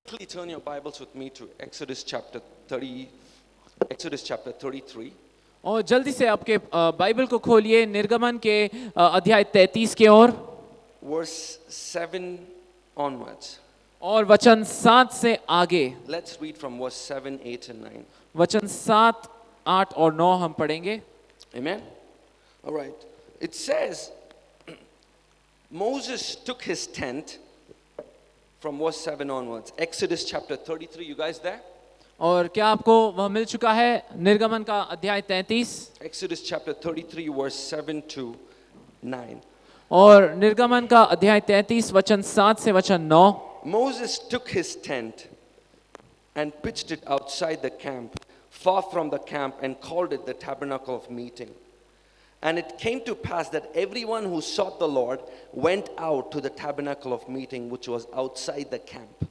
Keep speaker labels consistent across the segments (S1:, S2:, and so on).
S1: Please turn your Bibles with me to Exodus chapter 33.
S2: और जल्दी से आपके बाइबल को खोलिए निर्गमन के अध्याय 33 की ओर
S1: verse 7 onwards.
S2: और वचन 7 से आगे.
S1: Let's read from verse 7, 8 and 9.
S2: वचन 7, 8 और 9 हम पढ़ेंगे.
S1: Amen. All right. It says Moses took his tent from verse 7 onwards. Exodus chapter 33. You guys there?
S2: और क्या आपको वह मिल चुका है निर्गमन का अध्याय 33?
S1: Exodus chapter 33 verse 7 to 9.
S2: और निर्गमन का अध्याय 33 वचन 7 से वचन 9.
S1: Moses took his tent and pitched it outside the camp, far from the camp, and called it the tabernacle of meeting. And it came to pass that everyone who sought the Lord went out to the tabernacle of meeting, which was outside the camp.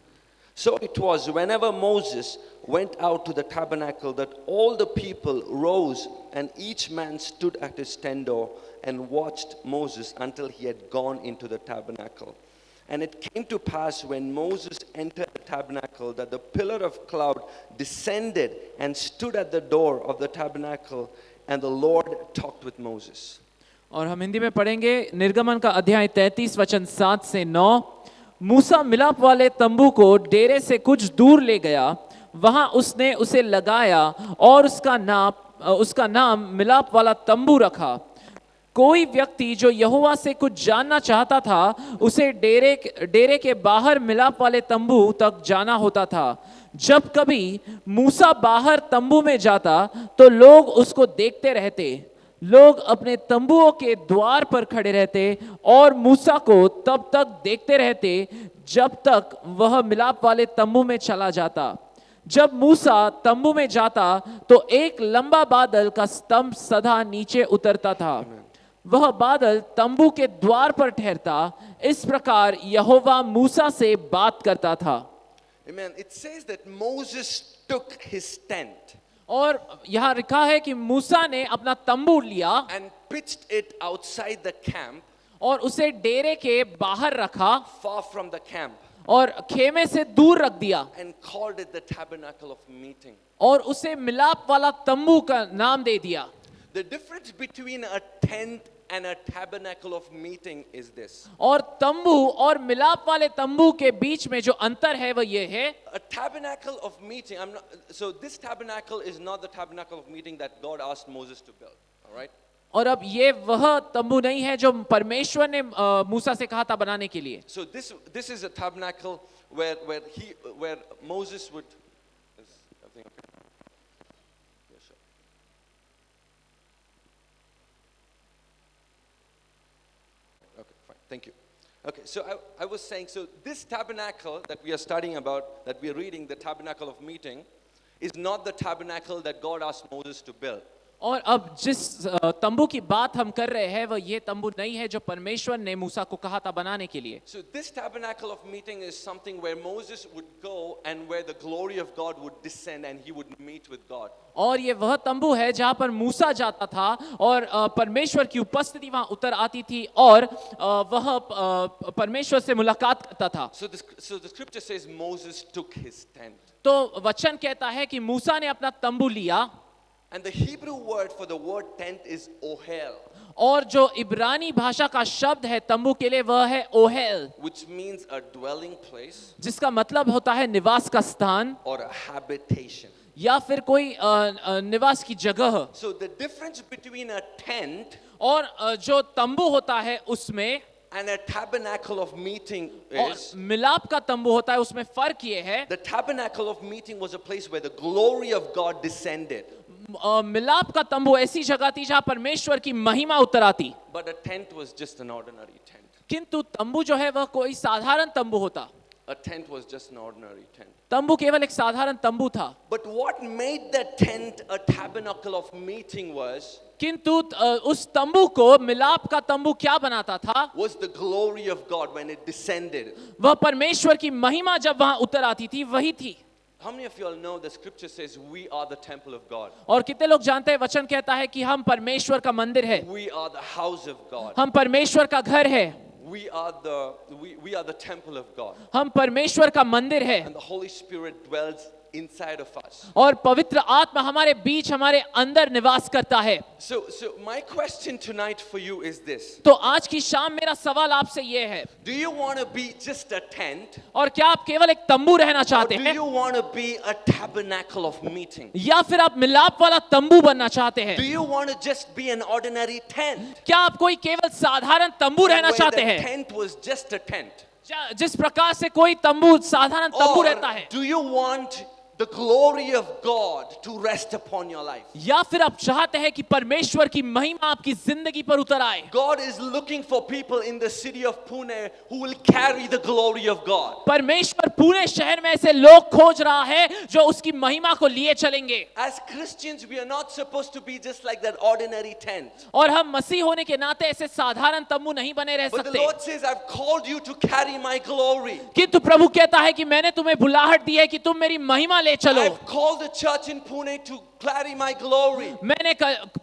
S1: So it was whenever Moses went out to the tabernacle that all the people rose, and each man stood at his tent door and watched Moses until he had gone into the tabernacle. And it came to pass when Moses entered the tabernacle that the pillar of cloud descended and stood at the door of the tabernacle, and the Lord talked with Moses.
S2: और हम हिंदी में पढ़ेंगे निर्गमन का अध्याय 33 वचन 7 से 9. मूसा मिलाप वाले तंबू को डेरे से कुछ दूर ले गया, वहां उसने उसे लगाया और उसका नाम मिलाप वाला तंबू रखा. कोई व्यक्ति जो यहोवा से कुछ जानना चाहता था उसे डेरे के बाहर मिलाप वाले तंबू तक जाना होता था. जब कभी मूसा बाहर तंबू में जाता तो लोग उसको देखते रहते. लोग अपने तंबुओं के द्वार पर खड़े रहते और मूसा को तब तक देखते रहते जब तक वह मिलाप वाले तंबू में चला जाता. जब मूसा तंबू में जाता तो एक लंबा बादल का स्तंभ सदा नीचे उतरता था. वह बादल तंबू के द्वार पर ठहरता. इस प्रकार यहोवा मूसा से बात करता था.
S1: Amen. It says that Moses took his tent
S2: और यहाँ लिखा है कि मूसा ने अपना तंबू लिया
S1: and pitched it outside the camp,
S2: और उसे डेरे के बाहर रखा
S1: far from the camp,
S2: और खेमे से दूर रख दिया
S1: and called it the tabernacle of meeting.
S2: और उसे मिलाप वाला तंबू का नाम दे दिया.
S1: The difference between a tent and a tabernacle of meeting is this.
S2: और तंबू और मिलाप वाले तंबू के बीच में जो अंतर है वह ये है.
S1: A tabernacle of meeting, so this tabernacle is not the tabernacle of meeting that God asked Moses to build. All right?
S2: और अब ये वह तंबू नहीं है जो परमेश्वर ने मूसा से कहा था बनाने के लिए.
S1: So this is a tabernacle where Moses would. Is everything okay? Yes, sir. Okay, fine. Thank you. Okay, so I was saying, so this tabernacle that we are studying about, that we are reading, the tabernacle of meeting, is not the tabernacle that God asked Moses to build.
S2: और अब जिस तंबू की बात हम कर रहे हैं वह ये तंबू नहीं है जो परमेश्वर ने मूसा को कहा था बनाने के लिए.
S1: So this tabernacle of meeting is something where Moses would go and where the glory of God would descend and he would meet with God.
S2: और ये वह तंबू है जहाँ पर मूसा जाता था और परमेश्वर की उपस्थिति वहाँ उतर आती थी और वह परमेश्वर से मुलाकात करता था.
S1: So the scripture says Moses took his tent.
S2: तो वचन कहता है कि मूसा ने अपना तंबू लिया.
S1: And the Hebrew word for the word tent is ohel.
S2: और जो इब्रानी भाषा का शब्द है तंबू के लिए वह है Ohel,
S1: which means a dwelling place,
S2: जिसका मतलब होता है निवास का स्थान
S1: or a habitation.
S2: या फिर कोई निवास की जगह.
S1: So the difference between a tent
S2: और जो तंबू होता है उसमें
S1: and a tabernacle of meeting
S2: और
S1: is,
S2: मिलाप का तंबू होता है उसमें फर्क ये है.
S1: the tabernacle of meeting was a place where the glory of God descended.
S2: मिलाप का तंबू ऐसी जगह थी जहां परमेश्वर की महिमा उतर आती.
S1: But a tent was just an ordinary tent.
S2: किंतु तंबू जो है वह कोई साधारण तंबू होता.
S1: A tent was just an ordinary tent.
S2: तंबू केवल एक साधारण तंबू था.
S1: But what made the tent a tabernacle of meeting was
S2: किंतु उस तंबू को मिलाप का तंबू क्या बनाता था
S1: was the glory of God when it descended.
S2: वह परमेश्वर की महिमा जब वहां उतर आती थी वही थी.
S1: How many of you all know the scripture says we are the temple of God?
S2: और कितने लोग जानते हैं वचन कहता है कि हम परमेश्वर का मंदिर है,
S1: We are the house of God.
S2: हम परमेश्वर का घर है.
S1: we are the temple of God,
S2: हम परमेश्वर का मंदिर है
S1: and the Holy Spirit dwells inside of us.
S2: और पवित्र आत्मा हमारे बीच हमारे अंदर निवास करता है।
S1: So my question tonight for you is this:
S2: तो आज की शाम मेरा सवाल आपसे ये है,
S1: do you want to be just a tent,
S2: और क्या आप केवल एक तंबू रहना
S1: or
S2: चाहते
S1: do
S2: हैं,
S1: you want to be a tabernacle of meeting?
S2: या फिर आप मिलाप वाला तंबू बनना चाहते हैं?
S1: Do you want to just be an ordinary tent,
S2: क्या आप कोई केवल साधारण तंबू रहना
S1: where
S2: चाहते
S1: the
S2: हैं,
S1: tent was just a tent?
S2: जिस प्रकार से कोई तंबू साधारण तंबू
S1: Or
S2: रहता है?
S1: do you want the glory of God to rest upon your life?
S2: या फिर आप चाहते हैं कि परमेश्वर की महिमा आपकी जिंदगी पर उतर आए?
S1: God is looking for people in the city of Pune who will carry the glory of God.
S2: परमेश्वर पुणे शहर में ऐसे लोग खोज रहा है जो उसकी महिमा को लिए चलेंगे।
S1: As Christians, we are not supposed to be just like that ordinary tent.
S2: और हम मसीह होने के नाते ऐसे साधारण तंबू नहीं बने रह
S1: But the
S2: सकते।
S1: Lord says, I've called you to carry my glory.
S2: किंतु प्रभु कहता है कि मैंने तुम्हें बुलाहट दी है कि तुम मेरी महिमा ले चलो।
S1: I've called the church in Pune to carry my glory.
S2: मैंने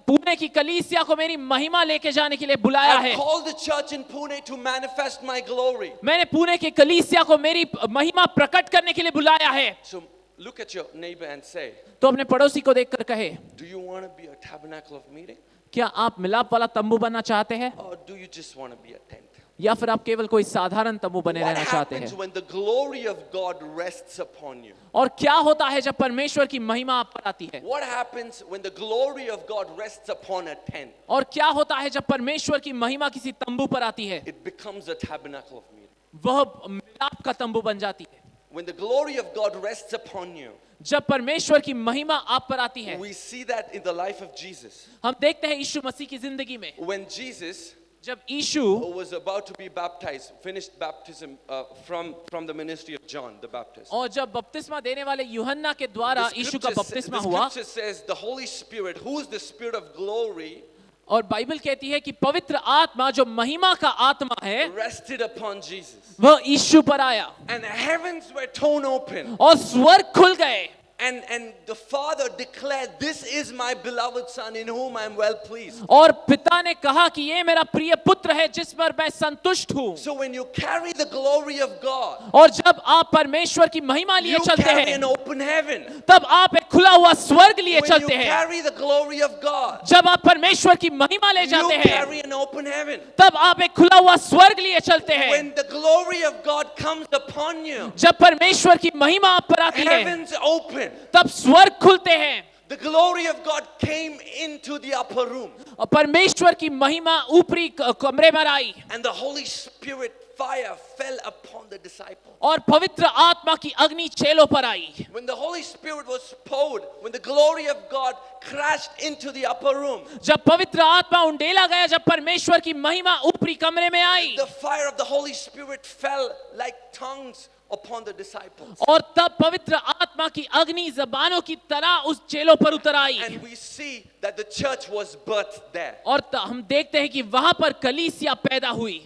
S2: पुणे की कलीसिया को मेरी महिमा लेके जाने के लिए बुलाया
S1: I've
S2: है।
S1: called the church in Pune to manifest my glory.
S2: मैंने पुणे की कलीसिया को मेरी महिमा प्रकट करने के लिए बुलाया है।
S1: So look at your neighbor and say,
S2: तो अपने पड़ोसी को देखकर कहे,
S1: do you want to be a tabernacle of meeting?
S2: क्या आप मिलाप वाला तंबू बनना चाहते हैं,
S1: Or do you just want to be a tent?
S2: या फिर आप केवल कोई साधारण तंबू बने
S1: What
S2: रहना चाहते
S1: happens
S2: हैं?
S1: when the glory of God rests upon you?
S2: और क्या होता है जब परमेश्वर की महिमा आप पर आती है?
S1: What happens when the glory of God rests upon a tent?
S2: और क्या होता है जब परमेश्वर की महिमा किसी तंबू पर आती है?
S1: It becomes a tabernacle of meeting.
S2: वह मिलाप का तंबू बन जाती है।
S1: When the glory of God rests upon you,
S2: जब परमेश्वर की महिमा आप पर आती है,
S1: we see that in the life of Jesus.
S2: हम देखते हैं यीशु मसीह की जिंदगी में,
S1: When Jesus
S2: जब यीशु
S1: was about to be baptized, finished baptism from the ministry of John the Baptist.
S2: और जब बपतिस्मा देने वाले यूहन्ना के द्वारा यीशु का बपतिस्मा हुआ,
S1: the scripture says the Holy Spirit, who is the Spirit of glory,
S2: और बाइबल कहती है कि पवित्र आत्मा जो महिमा का आत्मा है
S1: rested upon Jesus.
S2: वह यीशु पर आया
S1: And heavens were torn open.
S2: और स्वर्ग खुल गए
S1: And the Father declared, this is my beloved Son in whom I am well pleased.
S2: और पिता ने कहा कि ये मेरा प्रिय पुत्र है जिस पर मैं संतुष्ट हूँ।
S1: So when you carry the glory of God,
S2: और जब आप परमेश्वर की महिमा लिए
S1: you
S2: चलते
S1: carry
S2: हैं,
S1: an open heaven.
S2: तब आप एक खुला हुआ स्वर्ग लिए
S1: When you
S2: चलते हैं।
S1: carry the glory of God,
S2: जब आप परमेश्वर की महिमा ले
S1: you
S2: जाते हैं,
S1: carry an open heaven.
S2: तब आप एक खुला हुआ स्वर्ग लिए चलते हैं।
S1: When the glory of God comes upon you,
S2: जब परमेश्वर की महिमा आप पर आती है,
S1: heavens open.
S2: तब स्वर्ग खुलते हैं।
S1: The glory of God came into the upper room,
S2: और परमेश्वर की महिमा ऊपरी कमरे में आई
S1: and the Holy Spirit fire fell upon the disciples.
S2: और पवित्र आत्मा की अग्नि चेलों पर आई।
S1: When the Holy Spirit was poured, when the glory of God crashed into the upper room,
S2: जब पवित्र आत्मा उंडेला गया, जब परमेश्वर की महिमा ऊपरी कमरे में आई,
S1: the fire of the Holy Spirit fell like tongues upon the disciples.
S2: और तब पवित्र आत्मा की अग्नि ज़बानों की तरह उस चेलों पर उतर आई।
S1: And we see that the church was birthed there.
S2: और हम देखते हैं कि वहां पर कलीसिया पैदा हुई।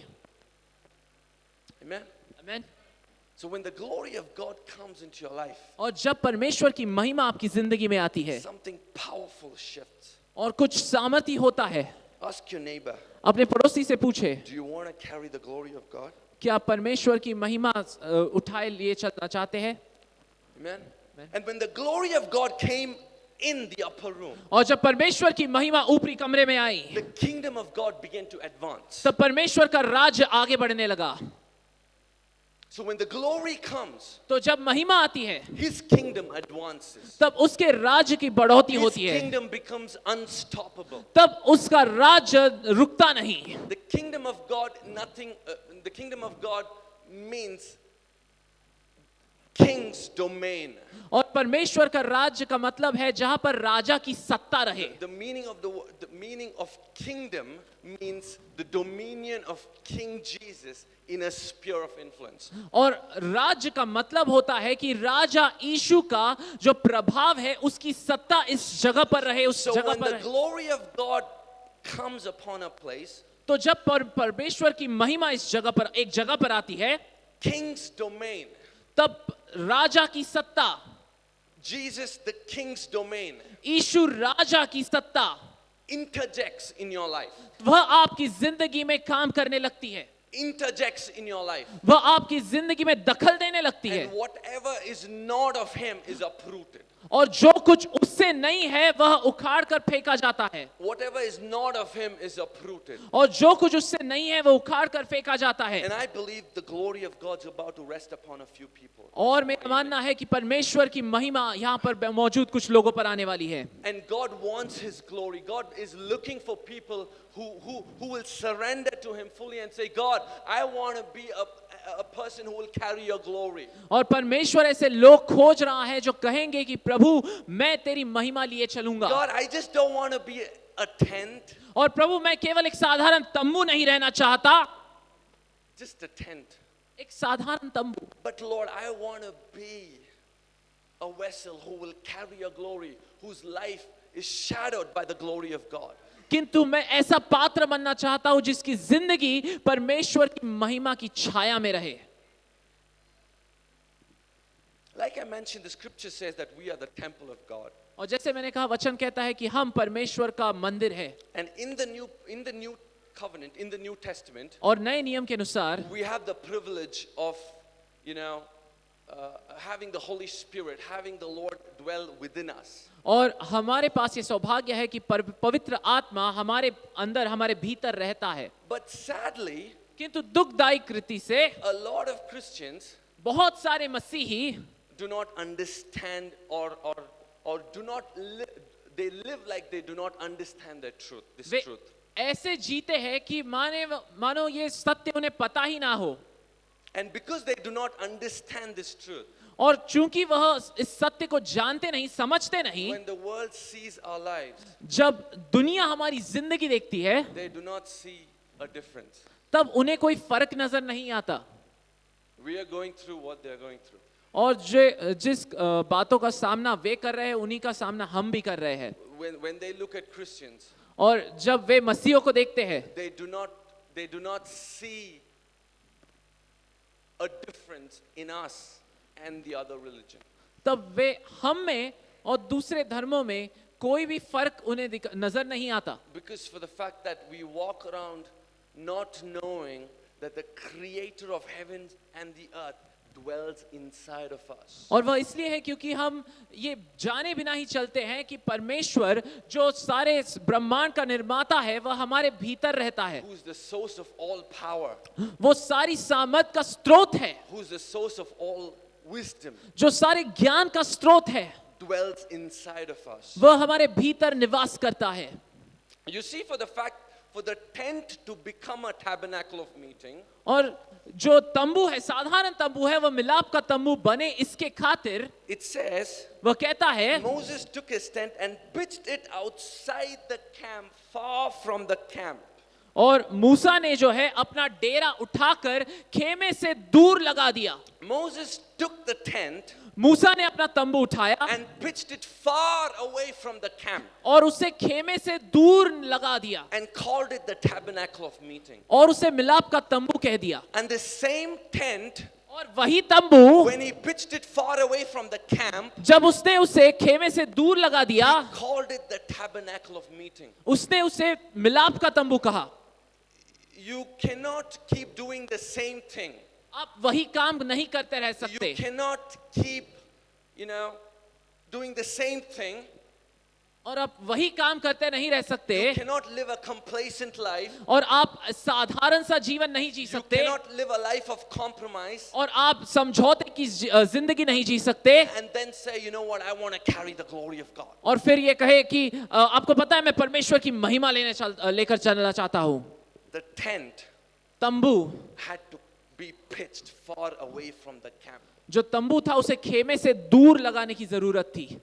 S1: Amen.
S2: आमीन।
S1: So when the glory of God comes into your life,
S2: और जब परमेश्वर की महिमा आपकी जिंदगी में आती है,
S1: something powerful shifts.
S2: और कुछ सामर्थ्य होता है।
S1: Ask your neighbor,
S2: अपने पड़ोसी से पूछे,
S1: do you want to carry the glory of God?
S2: क्या परमेश्वर की महिमा उठाए लिए चलना चाहते हैं?
S1: Amen. And when the glory of God came in the upper room,
S2: और जब परमेश्वर की महिमा ऊपरी कमरे में आई,
S1: the kingdom of God began to advance.
S2: तब परमेश्वर का राज्य आगे बढ़ने लगा।
S1: So when the glory comes,
S2: तो जब महिमा आती है,
S1: his kingdom advances.
S2: तब उसके राज्य की बढ़ोतरी
S1: His
S2: होती है,
S1: kingdom becomes unstoppable.
S2: तब उसका राज्य रुकता नहीं।
S1: The kingdom of God, the kingdom of God means king's domain.
S2: और परमेश्वर का राज्य का मतलब है जहां पर राजा की सत्ता रहे।
S1: The meaning of kingdom means the dominion of King Jesus in a sphere of influence.
S2: और राज्य का मतलब होता है कि राजा यीशु का जो प्रभाव है उसकी सत्ता इस जगह पर रहे, उस
S1: So
S2: जगह
S1: when
S2: पर
S1: the
S2: रहे।
S1: glory of God comes upon a place,
S2: तो जब परमेश्वर की महिमा इस जगह पर एक जगह पर आती है,
S1: king's domain,
S2: तब राजा की सत्ता,
S1: Jesus the king's domain,
S2: यीशु राजा की सत्ता
S1: interjects in your life.
S2: वह आपकी जिंदगी में काम करने लगती है।
S1: interjects in your life.
S2: वह आपकी जिंदगी में दखल देने लगती है,
S1: And whatever is not of him is uprooted.
S2: और जो कुछ उससे नहीं है वह उखाड़ कर फेंका जाता है,
S1: Whatever is not of him is uprooted.
S2: और जो कुछ उससे नहीं है वह उखाड़ कर फेंका जाता है।
S1: And I believe the glory of God's about to rest upon a few people.
S2: और मेरा मानना है कि परमेश्वर की महिमा यहाँ पर मौजूद कुछ लोगों पर आने वाली है।
S1: And God wants his glory. God is looking for people who will surrender to him fully and say, God, I want to be a person who will carry your glory.
S2: और परमेश्वर ऐसे लोग खोज रहा है जो कहेंगे कि प्रभु मैं तेरी महिमा लिए चलूंगा।
S1: God, I just don't want to be a tent.
S2: और प्रभु मैं केवल एक साधारण तंबू नहीं रहना चाहता,
S1: Just a tent.
S2: एक साधारण तंबू,
S1: But Lord, I want to be a vessel who will carry your glory, whose life is shadowed by the glory of God.
S2: किंतु मैं ऐसा पात्र बनना चाहता हूं जिसकी जिंदगी परमेश्वर की महिमा की छाया में रहे।
S1: Like I mentioned, the scripture says that we are the temple of God.
S2: और जैसे मैंने कहा वचन कहता है कि हम परमेश्वर का मंदिर है,
S1: And in the new covenant, in the New Testament,
S2: और नए नियम के अनुसार
S1: we have the privilege of, having the Holy Spirit, having the Lord dwell within us.
S2: और हमारे पास ये सौभाग्य है कि पवित्र आत्मा हमारे अंदर हमारे भीतर रहता है।
S1: But sadly,
S2: किंतु दुखदायी कृति से
S1: a lot of Christians
S2: बहुत सारे मसीही
S1: do not understand or do not live, they live like they do not understand the truth, this
S2: way
S1: truth.
S2: ऐसे जीते हैं कि मानो ये सत्य उन्हें पता ही ना हो,
S1: And because they do not understand this truth,
S2: और चूंकि वह इस सत्य को जानते नहीं, समझते नहीं,
S1: when the world sees our lives,
S2: जब दुनिया हमारी जिंदगी देखती है
S1: they do not see a difference.
S2: तब उन्हें कोई फर्क नजर नहीं आता।
S1: We are going through what they are going through.
S2: और जिस बातों का सामना वे कर रहे हैं उन्हीं का सामना हम भी कर रहे हैं।
S1: When they look at Christians,
S2: और जब वे मसीहों को देखते हैं
S1: they do not see a difference in us and the other religion.
S2: तब वे हम में और दूसरे धर्मों में कोई भी फर्क उन्हें नजर नहीं आता,
S1: Because for the fact that we walk around not knowing that the creator of heaven and the earth dwells inside of us.
S2: और वह इसलिए है क्योंकि हम ये जाने बिना ही चलते हैं कि परमेश्वर जो सारे ब्रह्मांड का निर्माता है वह हमारे भीतर रहता है,
S1: Who is the source of all power,
S2: वो सारी सामर्थ का स्रोत है,
S1: who is the source of all wisdom,
S2: जो सारे ज्ञान का स्रोत है,
S1: dwells inside of us.
S2: वह हमारे भीतर निवास करता है।
S1: You see, for the tent to become a tabernacle of meeting,
S2: और जो तंबू है, साधारण तंबू है, वह मिलाप का तंबू बने इसके खातिर
S1: it says,
S2: वह कहता है
S1: Moses took his tent and pitched it outside the camp, far from the camp.
S2: और मूसा ने जो है अपना डेरा उठाकर खेमे से दूर लगा दिया।
S1: Moses took the tent
S2: मूसा ने अपना तंबू उठाया
S1: and pitched it far away from the camp
S2: और उसे खेमे से दूर लगा दिया
S1: and called it the tabernacle of meeting.
S2: और उसे मिलाप का तंबू कह दिया।
S1: And the same tent,
S2: और वही तंबू
S1: when he pitched it far away from the camp,
S2: जब उसने उसे खेमे से दूर लगा दिया,
S1: called it the tabernacle of meeting.
S2: उसने उसे मिलाप का तंबू कहा।
S1: You cannot keep doing the same thing.
S2: आप वही काम नहीं करते रह
S1: You
S2: सकते,
S1: cannot keep, doing the same thing.
S2: और आप वही काम करते नहीं रह सकते,
S1: You cannot live a complacent life.
S2: और आप साधारण सा जीवन नहीं जी
S1: You
S2: सकते,
S1: cannot live a life of compromise
S2: और आप समझौते की जिंदगी नहीं जी सकते,
S1: and then say, you know what, I want to carry the glory of God.
S2: और फिर ये कहे कि आपको पता है मैं परमेश्वर की महिमा लेकर चलना चाहता हूँ।
S1: The tent
S2: तंबू
S1: had to be pitched far away from the camp.
S2: जो तंबू था उसे खेमे से दूर लगाने की जरूरत थी।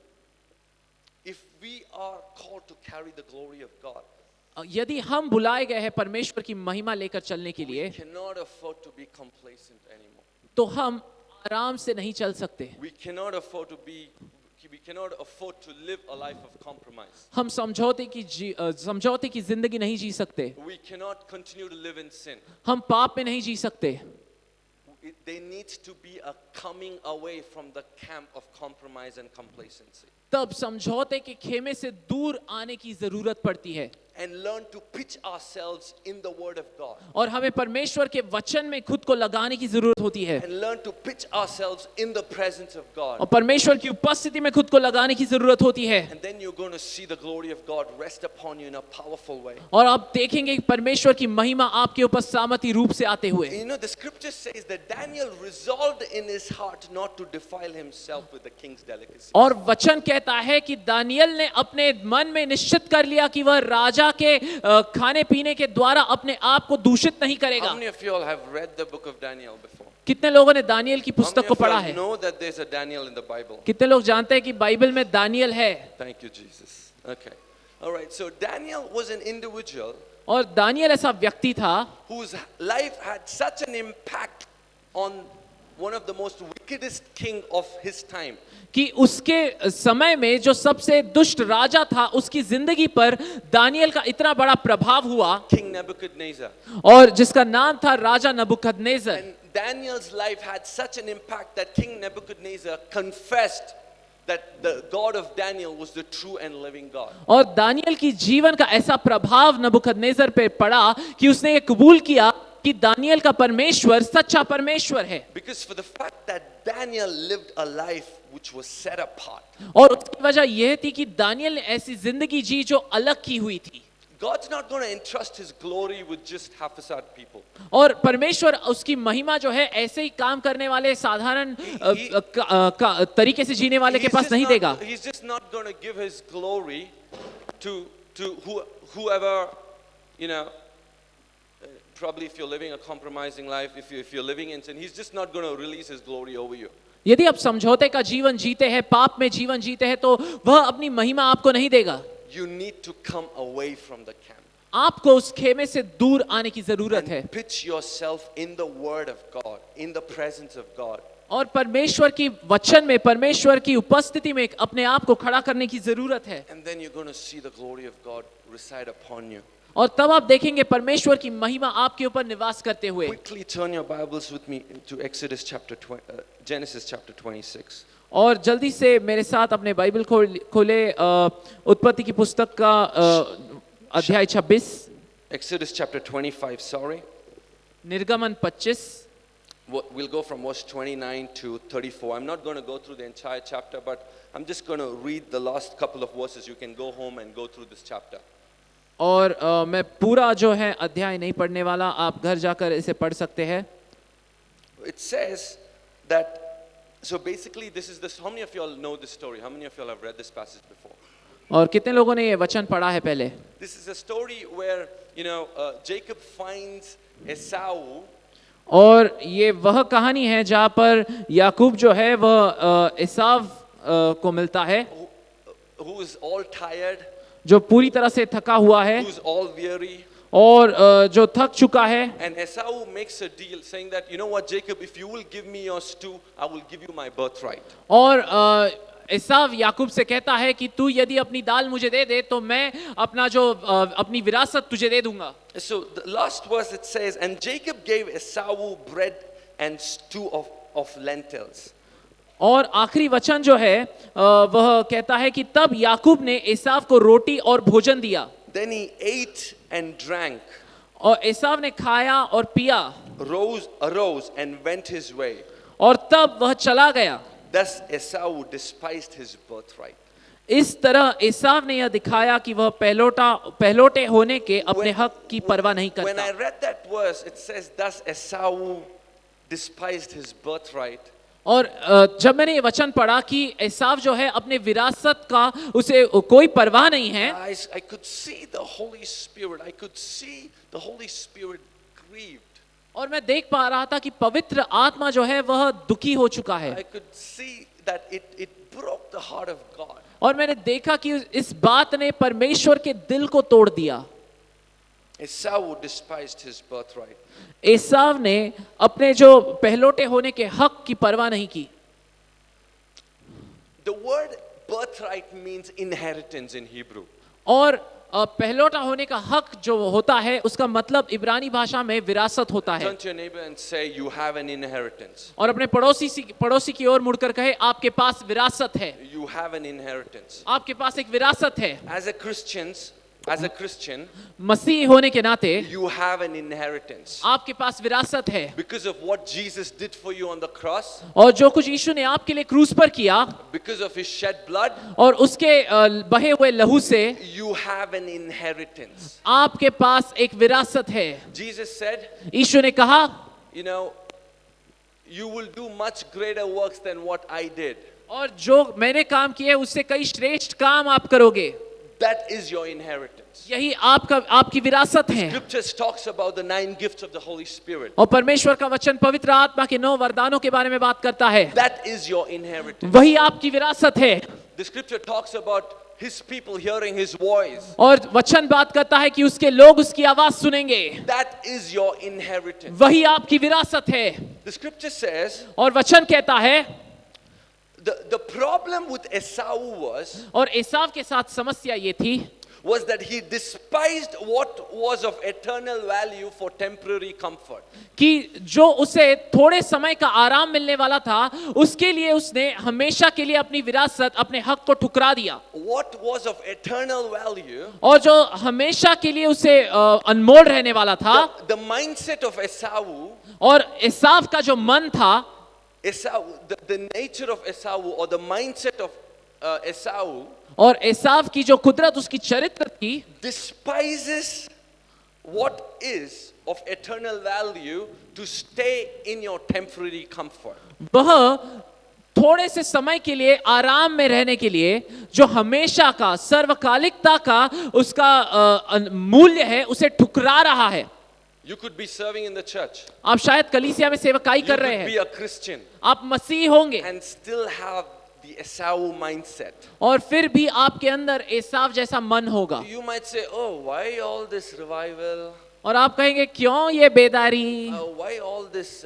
S1: If we are called to carry the glory of God,
S2: यदि हम बुलाए गए हैं परमेश्वर की महिमा लेकर चलने के लिए,
S1: we cannot afford to be complacent anymore.
S2: तो हम आराम से नहीं चल सकते।
S1: We cannot afford to live a life of compromise.
S2: हम समझौते की जिंदगी नहीं जी सकते,
S1: We cannot continue to live in sin.
S2: हम पाप में नहीं जी सकते।
S1: There needs to be a coming away from the camp of compromise and complacency.
S2: तब समझौते के खेमे से दूर आने की जरूरत पड़ती है।
S1: and learn to pitch ourselves in the Word of God.
S2: और हमें परमेश्वर के वचन में खुद को लगाने की जरूरत होती है
S1: And learn to pitch ourselves in the presence of God.
S2: और परमेश्वर की उपस्थिति में खुद को लगाने की जरूरत होती है
S1: And then you're going to see the glory of God rest upon you in a powerful way.
S2: और आप देखेंगे कि परमेश्वर की महिमा आपके ऊपर सामर्थी रूप से आते हुए
S1: You know, the scripture says that Daniel resolved in his heart not to defile himself with the king's delicacy.
S2: और वचन कहता है कि दानियल ने अपने मन में निश्चित कर लिया कि वह राजा के खाने पीने के द्वारा अपने आप को दूषित नहीं करेगा।
S1: How many of you all have read the book of Daniel before?
S2: कितने लोगों ने दानियल की
S1: How
S2: पुस्तक
S1: many
S2: को
S1: of you
S2: पढ़ा
S1: all
S2: है?
S1: know that there's a Daniel in the Bible?
S2: कितने लोग जानते हैं कि बाइबल में दानियल है?
S1: Thank you, Jesus. Okay. All right. So Daniel was an individual
S2: और दानियल ऐसा व्यक्ति था
S1: whose life had such an impact on one of the most wickedest king of his time.
S2: कि उसके समय में जो सबसे दुष्ट राजा था उसकी जिंदगी पर दानियल का इतना बड़ा प्रभाव हुआ
S1: King Nebuchadnezzar.
S2: और जिसका नाम था राजा नबुकदनेस्सर।
S1: And Daniel's life had such an impact that King Nebuchadnezzar confessed that the God of Daniel was the true and living God.
S2: और दानियल की जीवन का ऐसा प्रभाव नबुकदनेस्सर पे पड़ा कि उसने ये कबूल किया कि दानियल का परमेश्वर सच्चा परमेश्वर है।
S1: Because for the fact that Daniel lived a life which was set apart.
S2: और उसकी वजह यह थी कि दानियल ने ऐसी जिंदगी जी जो अलग की हुई थी।
S1: God's not going to entrust his glory with just haphazard people.
S2: और परमेश्वर उसकी महिमा जो है ऐसे ही काम करने वाले साधारण तरीके से जीने वाले के पास नहीं देगा।
S1: He's just not going to give his glory to whoever, you know, probably if you're living a compromising life, if you're living in sin, he's just not going to release his glory over you.
S2: यदि आप समझौते का जीवन जीते हैं, पाप में जीवन जीते हैं, तो वह अपनी महिमा आपको नहीं देगा।
S1: You need to come away from the camp.
S2: आपको उस खेमे से दूर आने की जरूरत है
S1: And pitch yourself in the word of God, in the presence of God.
S2: और परमेश्वर की वचन में, परमेश्वर की उपस्थिति में अपने आप को खड़ा करने की जरूरत है।
S1: And then you're going to see the glory of God reside upon you.
S2: और तब आप देखेंगे परमेश्वर की महिमा आपके ऊपर निवास करते हुए।
S1: Quickly turn your Bibles with me to Genesis chapter 26.
S2: और जल्दी से मेरे साथ अपने बाइबल खोले उत्पत्ति की पुस्तक का अध्याय 26।
S1: Exodus chapter 25, sorry.
S2: निर्गमन 25।
S1: We'll go from verse 29 to 34. I'm not going to go through the entire chapter, but I'm just going to read the last couple of verses. You can go home and go through this chapter.
S2: और मैं पूरा जो है अध्याय नहीं पढ़ने वाला, आप घर जाकर इसे पढ़ सकते हैं।
S1: It says that, so basically this is this, how many of you all know this story? How many of you all have read this passage before?
S2: और कितने लोगों ने ये वचन पढ़ा है पहले?
S1: This is a story where, you know, Jacob finds Esau.
S2: और ये वह कहानी है जहाँ पर याकूब जो है वह एसाव को मिलता है,
S1: who is all tired,
S2: जो पूरी तरह से थका हुआ है
S1: who is all weary.
S2: और जो थक चुका है।
S1: And Esau makes a deal saying that, you know what, Jacob, if you will give me your stew, I will give you my birthright.
S2: और एसाव याकूब से कहता है कि तू यदि अपनी दाल मुझे दे दे तो मैं अपना जो अपनी विरासत तुझे दे दूंगा।
S1: So the last verse it says, and Jacob gave Esau bread and stew of lentils.
S2: और आखिरी वचन जो है वह कहता है कि तब याकूब ने एसाव को रोटी और भोजन दिया।
S1: Then he ate and drank,
S2: और एसाव ने खाया और पिया,
S1: arose and went his way.
S2: और तब वह चला गया।
S1: Thus Esau despised his birthright.
S2: इस तरह एसाव ने यह दिखाया कि वह पहलोटे होने के अपने हक की परवाह नहीं
S1: When I
S2: करता।
S1: read that verse, it says, thus Esau despised his birthright.
S2: और जब मैंने ये वचन पढ़ा कि एसाव जो है अपने विरासत का उसे कोई परवाह नहीं है,
S1: I could see the Holy Spirit. I could see the Holy Spirit grieved.
S2: और मैं देख पा रहा था कि पवित्र आत्मा जो है वह दुखी हो चुका है।
S1: I could see that it broke the heart of God.
S2: और मैंने देखा कि इस बात ने परमेश्वर के दिल को तोड़ दिया।
S1: Esau despised his birthright.
S2: एसाव ने अपने जो पहलोटे होने के हक की परवाह नहीं की।
S1: The word birthright means inheritance in Hebrew.
S2: और पहलोटा होने का हक जो होता है उसका मतलब इब्रानी भाषा में विरासत होता है।
S1: Turn to your neighbor and say, you have an inheritance.
S2: और अपने पड़ोसी की ओर मुड़कर कहे, आपके पास विरासत है।
S1: You have an inheritance.
S2: आपके पास एक विरासत है।
S1: As a Christians, as a Christian,
S2: मसीह होने के नाते
S1: you have an inheritance.
S2: आपके पास विरासत है,
S1: Because of what Jesus did for you on the cross,
S2: और जो कुछ यीशु ने आपके लिए क्रूस पर किया
S1: because of his shed blood,
S2: और उसके बहे हुए लहू से
S1: you have an inheritance.
S2: आपके पास एक विरासत है।
S1: Jesus said,
S2: यीशु ने कहा,
S1: you know, you will do much greater works than what I did.
S2: और जो मैंने काम किए उससे कई श्रेष्ठ काम आप करोगे।
S1: That is your inheritance.
S2: यही आपकी विरासत है।
S1: Scriptures talks about the 9 gifts of the Holy Spirit.
S2: और परमेश्वर का वचन पवित्र आत्मा के 9 वरदानों के बारे में बात करता है।
S1: That is your inheritance.
S2: वही आपकी विरासत है।
S1: The scripture talks about his people hearing his voice.
S2: और वचन बात करता है कि उसके लोग उसकी आवाज सुनेंगे।
S1: That is your inheritance.
S2: वही आपकी विरासत है।
S1: The scripture says,
S2: और वचन कहता है,
S1: the problem with Esau
S2: और एसाव के साथ समस्या ये थी
S1: was that he despised what was of eternal value for temporary comfort.
S2: कि जो उसे थोड़े समय का आराम मिलने वाला था उसके लिए उसने हमेशा के लिए अपनी विरासत, अपने हक को ठुकरा दिया।
S1: What was of eternal value,
S2: और जो हमेशा के लिए उसे अनमोल रहने वाला था,
S1: the mindset of Esau,
S2: और एसाव का जो मन था,
S1: Esau, the nature of Esau or the mindset of Esau,
S2: और एसाव की जो कुदरत, उसकी चरित्र थी,
S1: despises what is of eternal value to stay in your temporary comfort.
S2: वह थोड़े से समय के लिए आराम में रहने के लिए जो हमेशा का, सर्वकालिकता का उसका मूल्य है, उसे ठुकरा रहा है।
S1: You could be serving in the church.
S2: आप शायद कलीसिया में सेवकाई
S1: You
S2: कर रहे
S1: could be
S2: हैं,
S1: a Christian
S2: आप मसीह होंगे,
S1: and still have the Esau mindset.
S2: और फिर भी आपके अंदर एसाव जैसा मन होगा।
S1: You might say, oh, why all this revival?
S2: और आप कहेंगे क्यों ये बेदारी,
S1: Why all this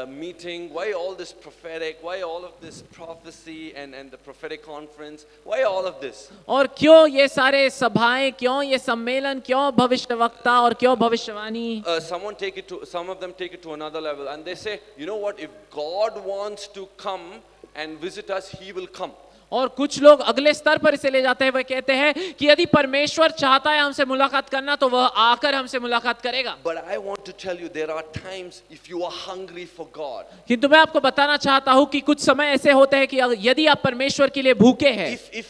S1: meeting? Why all this prophetic? Why all of this prophecy and the prophetic conference? Why all of this?
S2: और क्यों ये सारे सभाएं, क्यों ये सम्मेलन, क्यों भविष्यवक्ता और क्यों भविष्यवाणी।
S1: Some of them take it to another level and they say, you know what? If God wants to come and visit us, He will come.
S2: और कुछ लोग अगले स्तर पर इसे ले जाते हैं, वह कहते हैं कि यदि परमेश्वर चाहता है हमसे मुलाकात करना तो वह आकर हमसे मुलाकात करेगा।
S1: But I want to tell you, there are times if you are hungry for God,
S2: किंतु मैं आपको बताना चाहता हूं कि कुछ समय ऐसे होते हैं कि यदि आप परमेश्वर के लिए भूखे हैं,
S1: if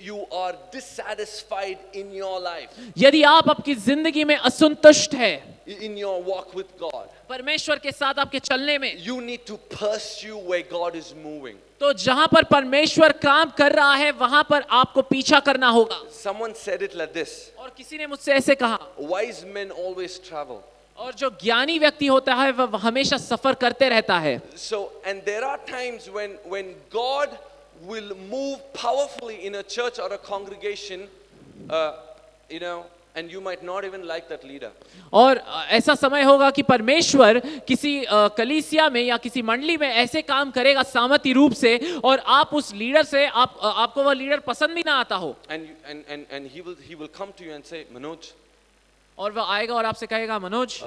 S1: you are dissatisfied in your life,
S2: यदि आप आपकी जिंदगी में असंतुष्ट हैं,
S1: in your walk with God,
S2: परमेश्वर के साथ आपके चलने में,
S1: you need to pursue where God is moving.
S2: तो जहां पर परमेश्वर काम कर रहा है वहां पर आपको पीछा करना होगा।
S1: Someone said it like this,
S2: और किसी ने मुझसे ऐसे कहा,
S1: wise men always travel.
S2: और जो ज्ञानी व्यक्ति होता है वह हमेशा सफर करते रहता है।
S1: So, and there are times when God will move powerfully in a church or a congregation, and you might not even like that leader.
S2: और ऐसा समय होगा कि परमेश्वर किसी कलीसिया में या किसी मंडली में ऐसे काम करेगा सामर्थी रूप से, और आप उस लीडर से आपको वह लीडर पसंद भी ना आता हो,
S1: And he will come to you and say, Manoj,
S2: और वह आएगा और आपसे कहेगा, Manoj,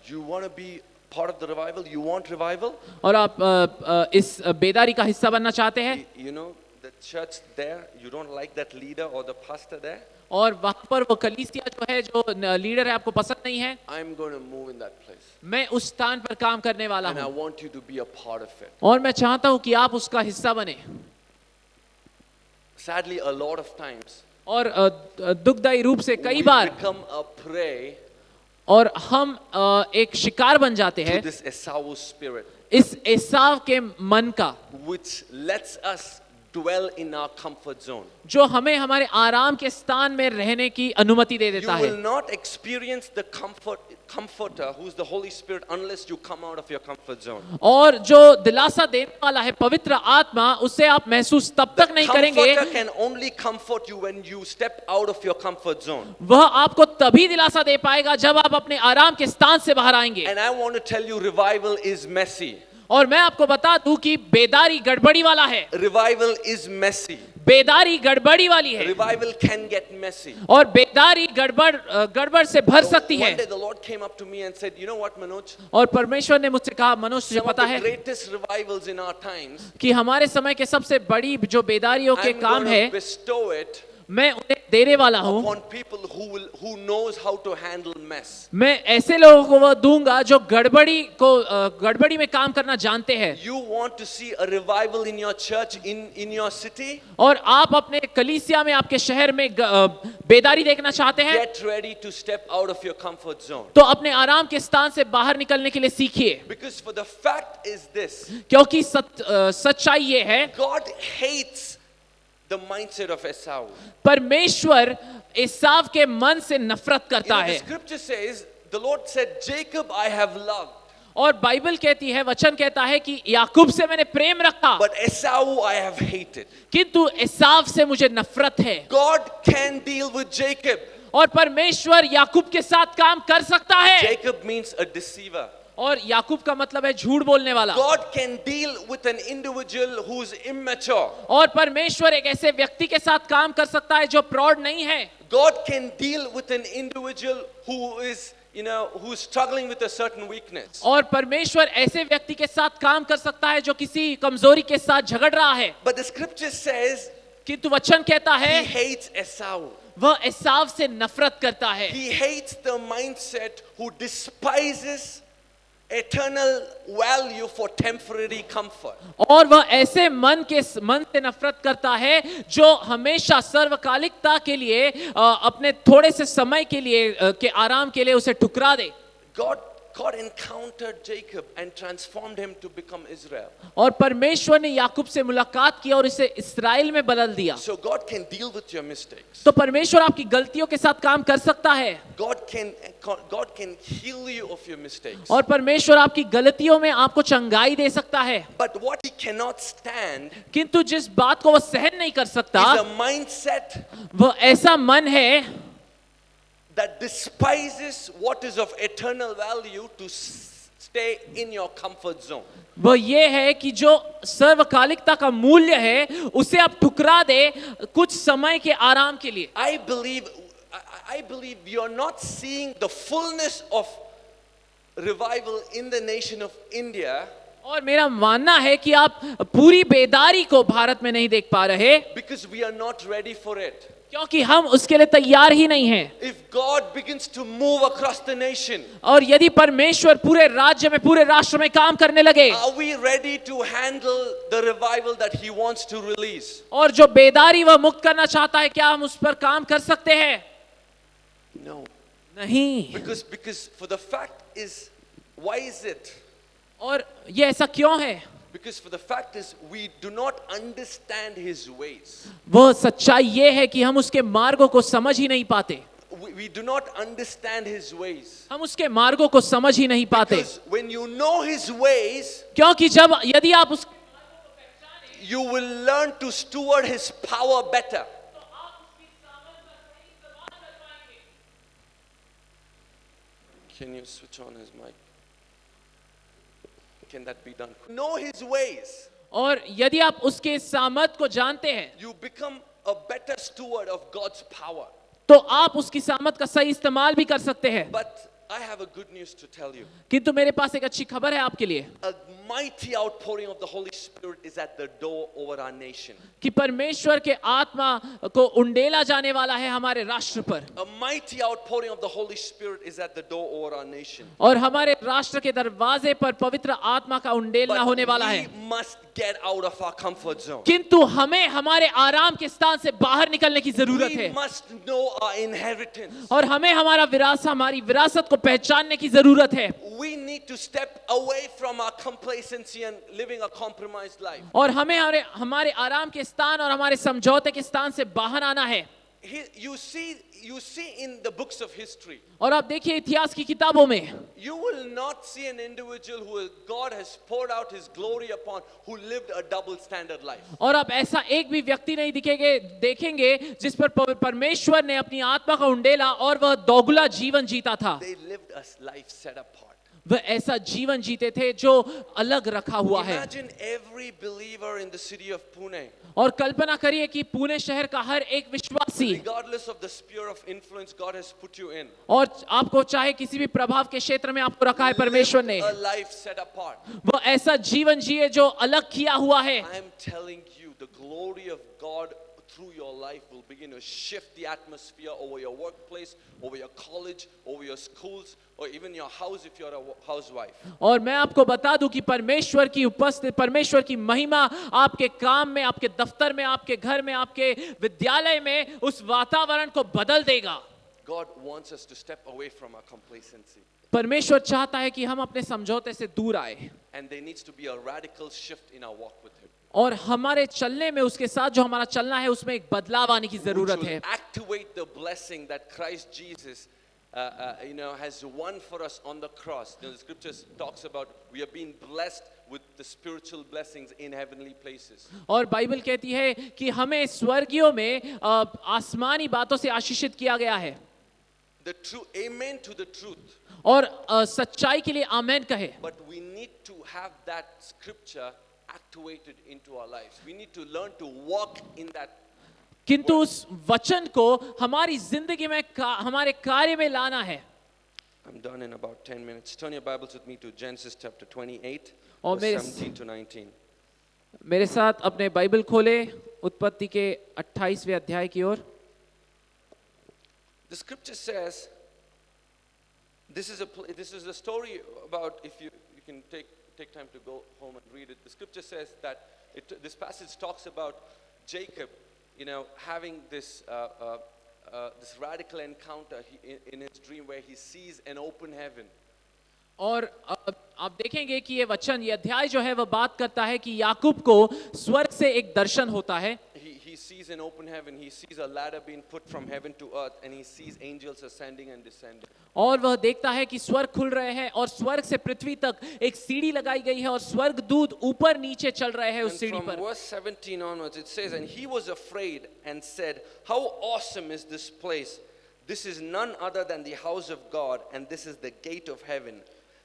S1: you want to be part of the revival? You want revival?
S2: और आप इस बेदारी का हिस्सा बनना चाहते हैं?
S1: You know the church there, you don't like that leader or the pastor there?
S2: और वहां पर वो कलीसिया जो है, जो लीडर है, आपको पसंद नहीं है?
S1: I'm going to move in that place.
S2: मैं उस स्थान पर काम करने वाला
S1: And I
S2: हूँ,
S1: want you to be a part of it.
S2: और मैं चाहता हूँ कि आप उसका हिस्सा बने।
S1: Sadly, a lot of times
S2: और दुखदायी रूप से कई
S1: we
S2: bar
S1: become a prey
S2: और हम एक शिकार बन जाते
S1: to
S2: हैं
S1: this Esau spirit,
S2: इस एसाव के मन का,
S1: which lets us dwell in our comfort zone.
S2: जो हमें हमारे आराम के स्थान में रहने की अनुमति दे
S1: You
S2: देता
S1: will
S2: है।
S1: not experience the comforter who's the Holy Spirit unless you come out of your comfort zone.
S2: और जो दिलासा देने वाला है पवित्र आत्मा, उससे आप महसूस तब तक नहीं करेंगे,
S1: Comforter can only comfort you when you step out of your comfort zone.
S2: वह आपको तभी दिलासा दे पाएगा जब आप अपने आराम के स्थान से बाहर आएंगे।
S1: And I want to tell you, revival is messy.
S2: और मैं आपको बता दूं कि बेदारी गड़बड़ी वाला है।
S1: Revival is messy.
S2: बेदारी गड़बड़ी वाली है,
S1: Revival can get messy.
S2: और बेदारी गड़बड़ से भर सकती है।
S1: One day the Lord came up to me and said, you know what, Manoj?
S2: और परमेश्वर ने मुझसे कहा, मनोज तुझे
S1: Some of
S2: पता
S1: the
S2: है
S1: greatest revivals in our times,
S2: कि हमारे समय के सबसे बड़ी जो बेदारियों के
S1: I'm
S2: काम
S1: going
S2: है,
S1: to bestow it
S2: मैं उन्हें देने वाला हूँ,
S1: upon people who knows how to handle mess.
S2: मैं ऐसे लोगों को वह दूंगा जो गड़बड़ी में काम करना जानते हैं।
S1: You want to see a revival in your church, in your city?
S2: और आप अपने कलीसिया में, आपके शहर में बेदारी देखना चाहते हैं,
S1: Get ready to step out of your comfort zone.
S2: तो अपने आराम के स्थान से बाहर निकलने के लिए सीखिए।
S1: Because for the fact is this,
S2: क्योंकि सच्चाई ये है,
S1: God hates the mindset of Esau.
S2: परमेश्वर एसाव के मन से नफरत करता
S1: The
S2: है।
S1: scripture says, the Lord said, Jacob I have loved,
S2: और बाइबल कहती है, वचन कहता है कि याकूब से मैंने प्रेम रखा,
S1: but Esau I have hated.
S2: किंतु एसाव से मुझे नफरत है।
S1: God can deal with Jacob.
S2: और परमेश्वर याकूब के साथ काम कर सकता है।
S1: Jacob means a deceiver.
S2: और याकूब का मतलब है झूठ बोलने वाला।
S1: God can deal with an individual who's immature.
S2: और परमेश्वर एक ऐसे व्यक्ति के साथ काम कर सकता है जो प्रौढ़ नहीं है।
S1: God can deal with an individual who is, who's struggling with a certain weakness.
S2: और परमेश्वर ऐसे व्यक्ति के साथ काम कर सकता है जो किसी कमजोरी के साथ झगड़ रहा है।
S1: But the scripture says
S2: किंतु वचन कहता
S1: he
S2: है
S1: hates Esau.
S2: वह एसाव से नफरत करता है।
S1: He hates the mindset who despises eternal value for temporary comfort.
S2: और वह ऐसे मन से नफरत करता है जो हमेशा सर्वकालिकता के लिए अपने थोड़े से समय के लिए के आराम के लिए उसे ठुकरा दे।
S1: God encountered Jacob and transformed him to become Israel.
S2: और परमेश्वर ने याकूब से मुलाकात की और इसे इस्राएल में बदल दिया।
S1: So God can deal with your mistakes.
S2: तो परमेश्वर आपकी गलतियों के साथ काम कर सकता है।
S1: God can heal you of your mistakes.
S2: और परमेश्वर आपकी गलतियों में आपको चंगाई दे सकता है।
S1: But what he cannot stand
S2: किंतु जिस बात को वह सहन नहीं कर सकता,
S1: is a mindset
S2: वह ऐसा मन है
S1: that despises what is of eternal value to stay in your comfort zone.
S2: वो ये है कि जो सर्वकालिकता का मूल्य है उसे आप ठुकरा दे कुछ समय के आराम के लिए।
S1: I believe you're not seeing the fullness of revival in the nation of India
S2: और मेरा मानना है कि आप पूरी बेदारी को भारत में नहीं देख पा रहे
S1: because we are not ready for it.
S2: क्योंकि हम उसके लिए तैयार ही नहीं हैं।
S1: If God begins to move across the nation,
S2: और यदि परमेश्वर पूरे राज्य में, पूरे राष्ट्र में काम करने लगे,
S1: are we ready to handle the revival that he wants to release?
S2: और जो बेदारी वह मुक्त करना चाहता है, क्या हम उस पर काम कर सकते हैं?
S1: No.
S2: नहीं।
S1: Because for the fact is, why is it?
S2: और ये ऐसा क्यों है?
S1: Because for the fact is, we do not understand his ways.
S2: वो सच्चाई ये है कि हम उसके मार्गों को समझ ही नहीं पाते।
S1: We do not understand his ways.
S2: हम उसके मार्गों को समझ ही नहीं पाते।
S1: Because when you know his ways,
S2: क्योंकि यदि आप उस
S1: you will learn to steward his power better. Can you switch on his mic? Can that be done? Know his ways.
S2: और यदि आप उसके सामर्थ को जानते हैं,
S1: You become a better steward of God's power.
S2: तो आप उसकी सामर्थ का सही इस्तेमाल भी कर सकते हैं।
S1: But I have a good news to tell you.
S2: किंतु मेरे पास एक अच्छी खबर है आपके लिए
S1: A mighty outpouring of the Holy Spirit is at the door over our nation.
S2: कि परमेश्वर के आत्मा को उंडेला जाने वाला है हमारे राष्ट्र पर।
S1: A mighty outpouring of the Holy Spirit is at the door over our nation.
S2: और हमारे राष्ट्र के दरवाजे पर पवित्र आत्मा का उंडेलना
S1: But
S2: होने वाला है।
S1: we must get out of our comfort zone.
S2: किंतु हमें हमारे आराम के स्थान से बाहर निकलने की जरूरत
S1: We
S2: है
S1: must know our inheritance.
S2: और हमें हमारी विरासत को पहचानने की जरूरत है।
S1: We need to step away from our complacency and living a compromised life.
S2: और हमें हमारे आराम के स्थान और हमारे समझौते के स्थान से बाहर आना है।
S1: You see in the books of history,
S2: और आप देखिए इतिहास की किताबों में,
S1: you will not see an individual who God has poured out his glory upon who lived a double standard life.
S2: और आप ऐसा एक भी व्यक्ति नहीं देखेंगे जिस पर परमेश्वर ने अपनी आत्मा का उंडेला और वह दोगुला जीवन जीता था।
S1: They lived a life set apart.
S2: वह ऐसा जीवन जीते थे जो अलग रखा हुआ है।
S1: Imagine every believer in the city of Pune,
S2: और कल्पना करिए कि पुणे शहर का हर एक विश्वासी,
S1: regardless of the sphere of influence God has put you in,
S2: और आपको चाहे किसी भी प्रभाव के क्षेत्र में आपको रखा है परमेश्वर ने,
S1: a life set apart.
S2: वो ऐसा जीवन जिए जो अलग किया हुआ है।
S1: I am telling you, the glory of God through your life will begin to shift the atmosphere over your workplace, over your college, over your schools, or even your house if you're a housewife.
S2: और मैं आपको बता दूं कि परमेश्वर की उपस्थिति, परमेश्वर की महिमा आपके काम में, आपके दफ्तर में, आपके घर में, आपके विद्यालय में उस वातावरण को बदल देगा.
S1: God wants us to step away from our complacency.
S2: परमेश्वर चाहता है कि हम अपने समझौते से दूर आए.
S1: And there needs to be a radical shift in our walk with Him.
S2: और हमारे चलने में, उसके साथ जो हमारा चलना है, उसमें एक बदलाव आने की जरूरत
S1: Which
S2: है.
S1: will activate the blessing that Christ Jesus has won for us on the cross. The scriptures talks about we have been blessed with the spiritual blessings in heavenly places.
S2: और बाइबल कहती है कि हमें स्वर्गियों में आसमानी बातों से आशीषित किया गया है.
S1: The true amen to the truth.
S2: और सच्चाई के लिए आमेन कहे.
S1: But we need to have that scripture activated into our lives. We need to learn to walk in that.
S2: किंतु उस वचन को हमारी जिंदगी में, हमारे कार्य में लाना है.
S1: I'm done in about 10 minutes. Turn your Bibles with me to Genesis chapter 28,
S2: और
S1: verse 17 to 19.
S2: मेरे साथ अपने बाइबल खोले उत्पत्ति के 28वें अध्याय की ओर.
S1: The scripture says, this is a story about, if you can take time to go home and read it. The scripture says that this passage talks about Jacob, having this radical encounter in his dream where he sees an open heaven.
S2: और आप देखेंगे कि ये वचन, ये अध्याय जो है, वह बात करता है कि याकूब को स्वर्ग से एक दर्शन होता है.
S1: He sees an open heaven. He sees a ladder being put from heaven to earth, and he sees angels ascending and descending.
S2: और वह देखता है कि स्वर्ग खुल रहे हैं और स्वर्ग से पृथ्वी तक एक सीढ़ी लगाई गई है और स्वर्गदूत ऊपर नीचे चल रहे हैं उस सीढ़ी
S1: And from
S2: पर.
S1: verse 17 onwards, it says, and he was afraid and said, how awesome is this place! This is none other than the house of God, and this is the gate of heaven.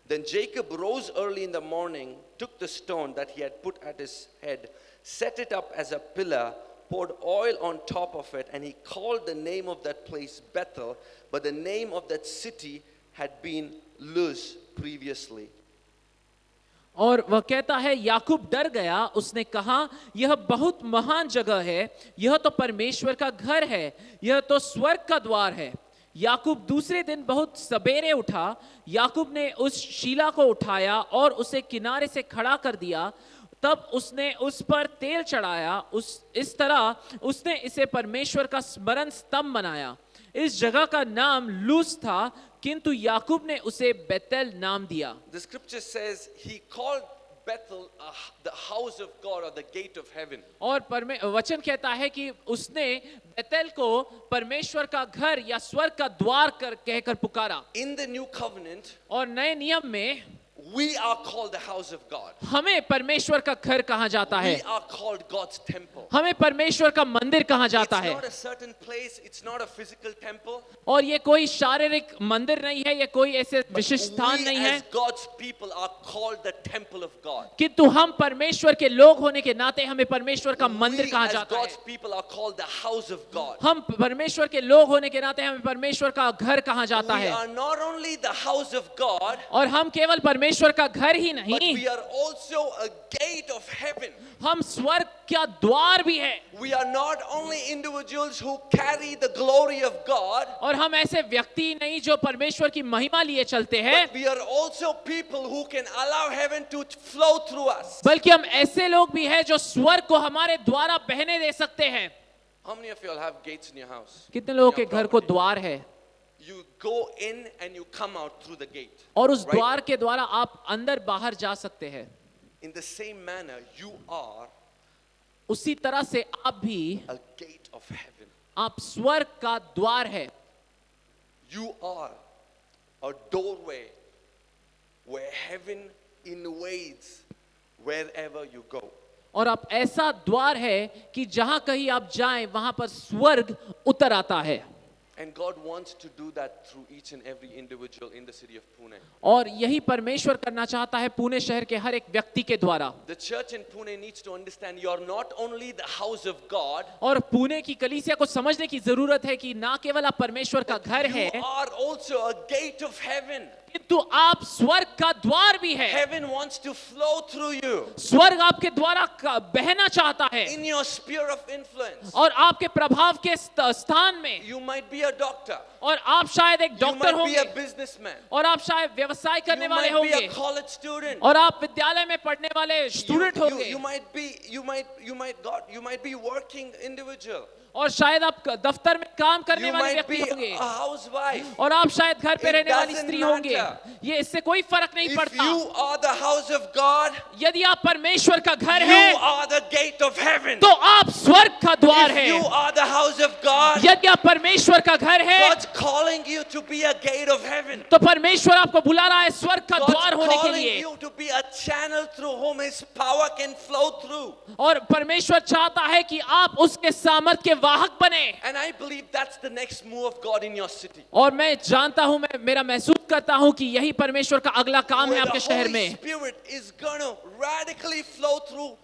S1: Then Jacob rose early in the morning, took the stone that he had put at his head, set it up as a pillar, poured oil on top of it, and he called the name of that place Bethel, but the name of that city had been Luz previously.
S2: और वह कहता है, याकूब डर गया, उसने कहा, यह बहुत महान जगह है, यह तो परमेश्वर का घर है, यह तो स्वर्ग का द्वार है. याकूब दूसरे दिन बहुत सवेरे उठा. याकूब ने उस शीला को उठाया और उसे किनारे से खड़ा कर दिया. तब उसने उस पर तेल चढ़ाया. इस तरह उसने इसे परमेश्वर का स्मरण स्तंभ बनाया. इस जगह का नाम लूज था, किंतु याकूब ने उसे बेतेल नाम दिया.
S1: The scripture says he called Bethel the house of God or the gate of heaven.
S2: और वचन कहता है कि उसने बेतेल को परमेश्वर का घर या स्वर्ग का द्वार कहकर पुकारा.
S1: In the new covenant,
S2: और नए नियम में
S1: we are called the house of God.
S2: हमें परमेश्वर का घर कहा जाता है.
S1: We are called God's temple.
S2: हमें परमेश्वर का मंदिर कहा जाता है.
S1: It's not a certain place, it's not a physical temple.
S2: और ये कोई शारीरिक मंदिर नहीं है, ये कोई ऐसे विशिष्ट स्थान
S1: We
S2: नहीं है.
S1: as God's people are called the temple of God.
S2: किंतु हम परमेश्वर के लोग होने के नाते हमें परमेश्वर का मंदिर
S1: We
S2: कहा
S1: as
S2: जाता है.
S1: God's people are called the house of God.
S2: हम परमेश्वर के लोग होने के नाते हमें परमेश्वर का घर कहा जाता
S1: We
S2: है.
S1: are not only the house of God,
S2: और हम केवल परमेश्वर का घर ही
S1: but
S2: नहीं,
S1: we are also a gate of heaven.
S2: हम स्वर्ग का द्वार भी है.
S1: We are not only individuals who carry the glory of God,
S2: और हम ऐसे व्यक्ति नहीं जो परमेश्वर की महिमा लिए चलते हैं,
S1: but we are also people who can allow heaven to flow through us.
S2: बल्कि हम ऐसे लोग भी हैं जो स्वर्ग को हमारे द्वारा बहने दे सकते हैं.
S1: How many of you all have gates in your house?
S2: कितने लोगों
S1: In
S2: के
S1: your
S2: घर को
S1: property?
S2: द्वार है
S1: You go in and you come out through the gate.
S2: और उस
S1: right?
S2: द्वार के द्वारा आप अंदर बाहर जा सकते हैं.
S1: In the same manner, you are
S2: उसी तरह से आप भी,
S1: a gate of heaven.
S2: आप स्वर्ग का द्वार है.
S1: You are a doorway where heaven invades wherever you go.
S2: और आप ऐसा द्वार है कि जहां कहीं आप जाएं वहां पर स्वर्ग उतर आता है.
S1: And God wants to do that through each and every individual in the city of Pune.
S2: और यही परमेश्वर करना चाहता है पुणे शहर के हर एक व्यक्ति के द्वारा.
S1: The church in Pune needs to understand you are not only the house of God,
S2: और पुणे की कलीसिया को समझने की जरूरत है कि ना केवल आप परमेश्वर का घर है,
S1: you are also a gate of heaven.
S2: किंतु आप स्वर्ग का द्वार भी है।
S1: Heaven wants to flow through you
S2: स्वर्ग आपके द्वारा बहना चाहता है
S1: in your sphere of influence.
S2: और आपके प्रभाव के स्थान में।
S1: You might be a doctor.
S2: और आप शायद एक
S1: You
S2: doctor
S1: might be a
S2: होंगे
S1: businessman.
S2: और आप शायद व्यवसाय करने
S1: You
S2: वाले
S1: might be
S2: होंगे
S1: a college student.
S2: और आप विद्यालय में पढ़ने वाले स्टूडेंट होंगे
S1: You might be working individual.
S2: और शायद आप दफ्तर में काम करने
S1: You
S2: वाले
S1: might
S2: व्यक्ति
S1: be
S2: होंगे
S1: a housewife.
S2: और आप शायद घर पे
S1: It
S2: रहने वाली
S1: doesn't
S2: स्त्री होंगे।
S1: matter.
S2: ये इससे कोई फर्क नहीं
S1: If
S2: पड़ता।
S1: you are the house of God,
S2: यदि आप परमेश्वर का घर
S1: you
S2: है
S1: are the gate of heaven.
S2: तो आप स्वर्ग का द्वार
S1: If
S2: है।
S1: you are the house of God,
S2: यदि आप परमेश्वर का घर है
S1: God's calling you to be a gate of heaven.
S2: तो परमेश्वर आपको बुला रहा है स्वर्ग का द्वार
S1: God's
S2: होने के
S1: calling
S2: लिए।
S1: you to be a channel through whom His power can flow through.
S2: और परमेश्वर चाहता है कि आप उसके सामर्थ के वाहक बने।
S1: And I believe that's the next move of God in your city.
S2: और मैं जानता हूं, मैं मेरा महसूस करता हूं कि यही परमेश्वर का अगला काम है
S1: Where
S2: आपके
S1: the
S2: शहर
S1: Holy
S2: में,
S1: Spirit is going to radically flow through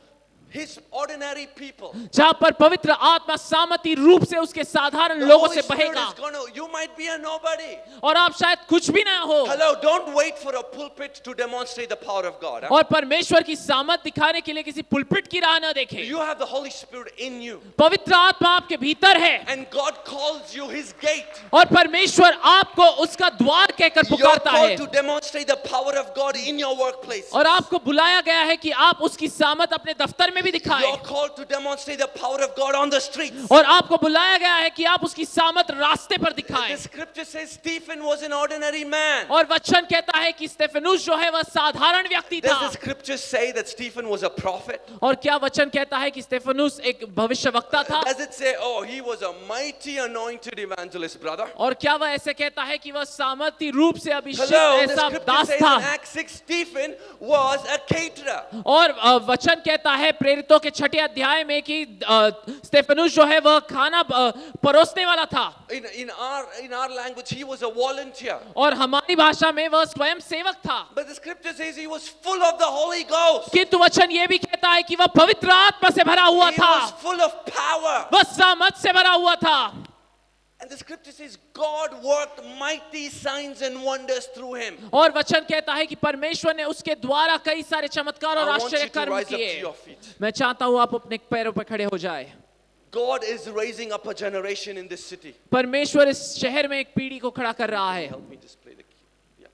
S1: His ordinary people.
S2: जहां पर पवित्र आत्मा सामर्थी रूप से उसके साधारण
S1: The
S2: लोगों
S1: Holy
S2: से
S1: Spirit
S2: बहेगा।
S1: is going to, you might be a nobody.
S2: और आप शायद कुछ भी ना हो
S1: Hello, don't wait for a pulpit to demonstrate the power of God. Huh?
S2: और परमेश्वर की सामर्थ दिखाने के लिए किसी पुलपिट की राह न देखें।
S1: You have the Holy Spirit in you.
S2: पवित्र आत्मा आपके भीतर है
S1: And God calls you His gate.
S2: और परमेश्वर आपको उसका द्वार कहकर
S1: You're
S2: पुकारता है
S1: called to demonstrate the power of God in your workplace.
S2: और आपको बुलाया गया है कि आप उसकी सामर्थ अपने दफ्तर में भी दिखाएं
S1: You're called to demonstrate the power of God on the streets.
S2: और आपको बुलाया गया है कि आप उसकी सामर्थ रास्ते पर दिखाएं।
S1: The scripture says Stephen was an ordinary man.
S2: और वचन कहता है कि स्तेफनुस जो है वह साधारण व्यक्ति
S1: Does
S2: था।
S1: the scripture say that Stephen was a prophet?
S2: और क्या वचन कहता है कि स्तेफनुस एक भविष्यवक्ता था?
S1: Does it say, oh, he was a mighty anointed evangelist, brother?
S2: और क्या वह ऐसे कहता है कि वह सामर्थी रूप से अभिषेक
S1: Hello, the
S2: ऐसा
S1: scripture
S2: दास
S1: says in
S2: था?
S1: Acts 6, Stephen was a caterer.
S2: और वचन कहता है प्रेरितों के 6 अध्याय में कि स्तेफनुस जो है वह खाना परोसने वाला था।
S1: In our language, he was a volunteer.
S2: और हमारी भाषा में वह स्वयं सेवक था।
S1: But the scripture says he was full of the Holy Ghost.
S2: किंतु वचन ये भी कहता है कि वह पवित्र आत्मा से भरा हुआ
S1: He
S2: था,
S1: was full of power.
S2: वह सामर्थ से भरा हुआ था।
S1: And the scripture says God worked mighty signs and wonders through him.
S2: और वचन कहता है कि परमेश्वर ने उसके द्वारा कई सारे चमत्कार और
S1: I want you
S2: आश्चर्य
S1: to
S2: कर्म
S1: rise up to
S2: किए।
S1: your feet.
S2: मैं चाहता हूँ आप अपने पैरों पर खड़े हो जाए।
S1: God is raising up a generation in this city.
S2: परमेश्वर इस शहर में एक पीढ़ी को खड़ा कर रहा है
S1: Help me display the key. Yeah.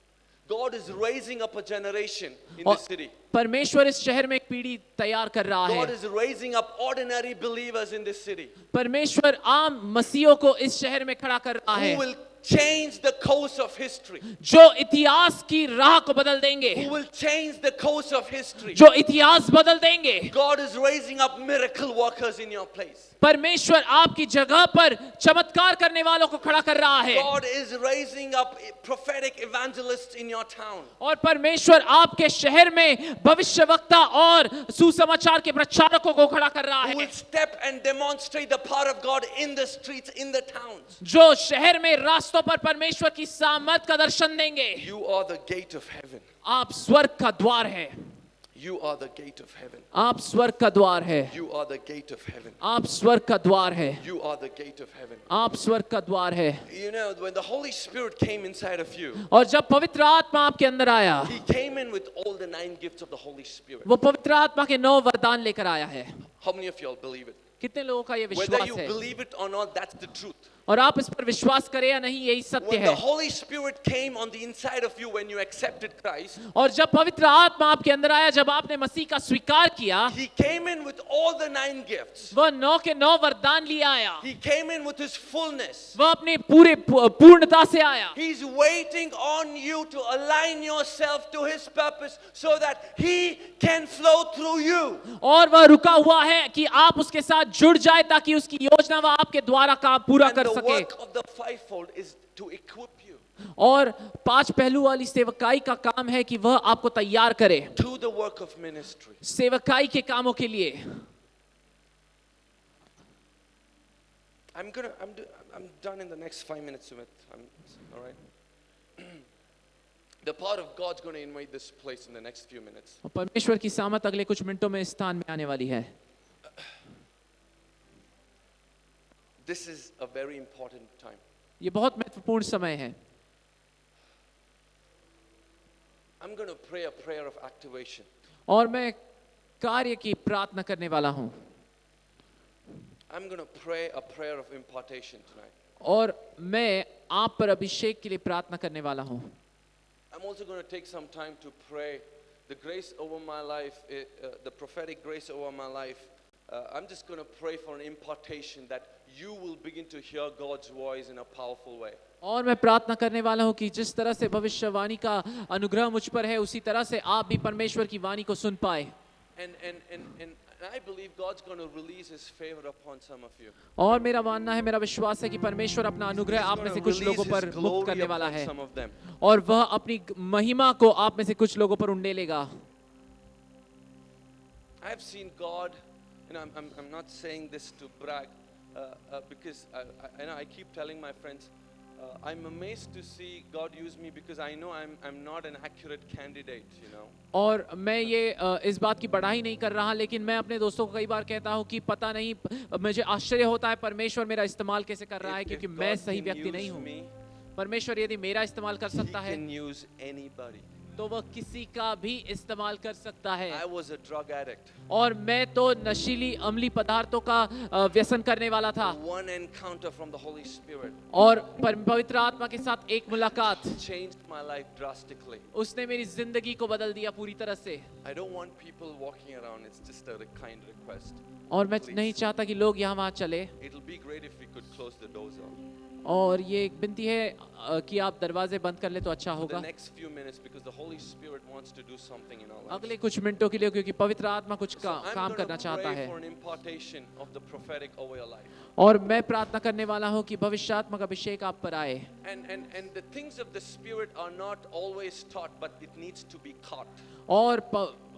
S1: God is raising up a generation in
S2: और
S1: this city.
S2: परमेश्वर इस शहर में एक पीढ़ी तैयार कर रहा
S1: God
S2: है।
S1: is raising up ordinary believers in this city
S2: परमेश्वर आम मसीहों को इस शहर में खड़ा कर रहा
S1: who
S2: है
S1: will change the course of history.
S2: जो इतिहास की राह को बदल देंगे,
S1: Who will change the course of history.
S2: जो इतिहास बदल देंगे।
S1: God is raising up miracle workers in your place.
S2: परमेश्वर आपकी जगह पर चमत्कार करने वालों को खड़ा कर रहा है
S1: God is raising up prophetic evangelists in your town.
S2: और परमेश्वर आपके शहर में भविष्यवक्ता और सुसमाचार के प्रचारकों को खड़ा कर रहा
S1: Who
S2: है
S1: will step and demonstrate the power of God in the streets, in the towns.
S2: जो शहर में रास्तों पर परमेश्वर की सामर्थ का दर्शन देंगे।
S1: You are the gate of heaven.
S2: आप स्वर्ग का द्वार है,
S1: You are the gate of heaven.
S2: आप स्वर्ग का द्वार है,
S1: You are the gate of heaven.
S2: आप स्वर्ग का द्वार है,
S1: You are the gate of heaven.
S2: आप स्वर्ग का द्वार है।
S1: You know, when the Holy Spirit came inside of you,
S2: और जब पवित्र आत्मा आपके अंदर आया,
S1: He came in with all the 9 gifts of the Holy Spirit.
S2: वो पवित्र आत्मा के 9 वरदान लेकर आया है।
S1: How many of y'all believe it?
S2: कितने लोगों का ये
S1: Whether
S2: विश्वास
S1: you
S2: है?
S1: believe it or not, that's the truth.
S2: और आप इस पर विश्वास करें या नहीं, यही सत्य
S1: When
S2: है।
S1: the Holy Spirit came on the inside of you when you accepted Christ,
S2: और जब पवित्र आत्मा आपके अंदर आया, जब आपने मसीह का स्वीकार किया,
S1: He came in with all the 9 gifts.
S2: वह 9 के 9 वरदान लिए आया,
S1: He came in with His fullness.
S2: वह अपने पूरे पूर्णता से आया।
S1: He's waiting on you to align yourself to His purpose so that He can flow through you.
S2: और वह रुका हुआ है कि आप उसके साथ जुड़ जाए ताकि उसकी योजना वह आपके द्वारा काम पूरा
S1: And
S2: कर
S1: the
S2: सके।
S1: work of the fivefold is to equip you
S2: और 5 पहलू वाली सेवकाई का काम है कि वह आपको तैयार करे
S1: to the work of ministry.
S2: सेवकाई के कामों के लिए।
S1: I'm done in the next 5 minutes, Sumit. All right. The power of God's going to invade this place in the next few minutes.
S2: और परमेश्वर की सामर्थ अगले कुछ मिनटों में इस स्थान में आने वाली है।
S1: This is a very important time.
S2: ये बहुत महत्वपूर्ण समय है।
S1: I'm going to pray a prayer of activation.
S2: और मैं कार्य की प्रार्थना करने वाला हूँ
S1: I'm going to pray a prayer of impartation tonight.
S2: और मैं आप पर अभिषेक के लिए प्रार्थना करने वाला हूँ
S1: I'm also going to take some time to pray the grace over my life, the prophetic grace over my life. I'm just going to pray for an impartation that you will begin to hear God's voice in a powerful way.
S2: और मैं प्रार्थना करने वाला हूँ कि जिस तरह से भविष्यवाणी का अनुग्रह मुझ पर है उसी तरह से आप भी परमेश्वर की वाणी को सुन पाए
S1: And I believe God's going to release His favor upon some of you.
S2: और मेरा मानना है मेरा विश्वास है कि परमेश्वर अपना अनुग्रह
S1: He's
S2: आप में
S1: going
S2: से
S1: to
S2: कुछ
S1: release
S2: लोगों
S1: His
S2: पर मुक्त
S1: glory
S2: करने वाला
S1: upon
S2: है
S1: some of them.
S2: और वह अपनी महिमा को आप में से कुछ लोगों पर उंडेलेगा
S1: I've seen God, and I'm not saying this to brag, because I know I keep telling my friends, I'm amazed to see God use me because I know I'm not an accurate candidate, you know.
S2: और मैं ये इस बात की बढ़ाई नहीं कर रहा लेकिन मैं अपने दोस्तों को कई बार कहता हूँ कि पता नहीं मुझे आश्चर्य होता है परमेश्वर मेरा इस्तेमाल कैसे कर रहा है क्योंकि मैं सही व्यक्ति नहीं हूँ परमेश्वर यदि मेरा इस्तेमाल कर सकता है
S1: He can use anybody.
S2: तो वह किसी का भी इस्तेमाल कर सकता है
S1: I was a drug addict.
S2: और मैं तो नशीली अम्ली पदार्थों का व्यसन करने वाला था
S1: One encounter from the Holy Spirit
S2: और पवित्र आत्मा के साथ एक मुलाकात
S1: changed my life drastically.
S2: उसने मेरी जिंदगी को बदल दिया पूरी तरह से
S1: I don't want people walking around. It's just a kind request.
S2: और मैं
S1: Please.
S2: नहीं चाहता कि लोग यहाँ वहाँ चले
S1: It'll be great if we could close the doors off.
S2: और ये एक विनती है कि आप दरवाजे बंद कर ले तो अच्छा
S1: For the
S2: होगा
S1: next few minutes, because the Holy Spirit wants to do something in our lives.
S2: अगले कुछ मिनटों के लिए क्योंकि पवित्र आत्मा कुछ
S1: So I'm
S2: काम
S1: going
S2: करना
S1: to
S2: चाहता
S1: pray
S2: है
S1: for an impartation of the prophetic over your life.
S2: और मैं प्रार्थना करने वाला हूँ कि भविष्यात्मक अभिषेक आप पर आए
S1: And the things of the Spirit are not always taught, but it needs to be caught.
S2: और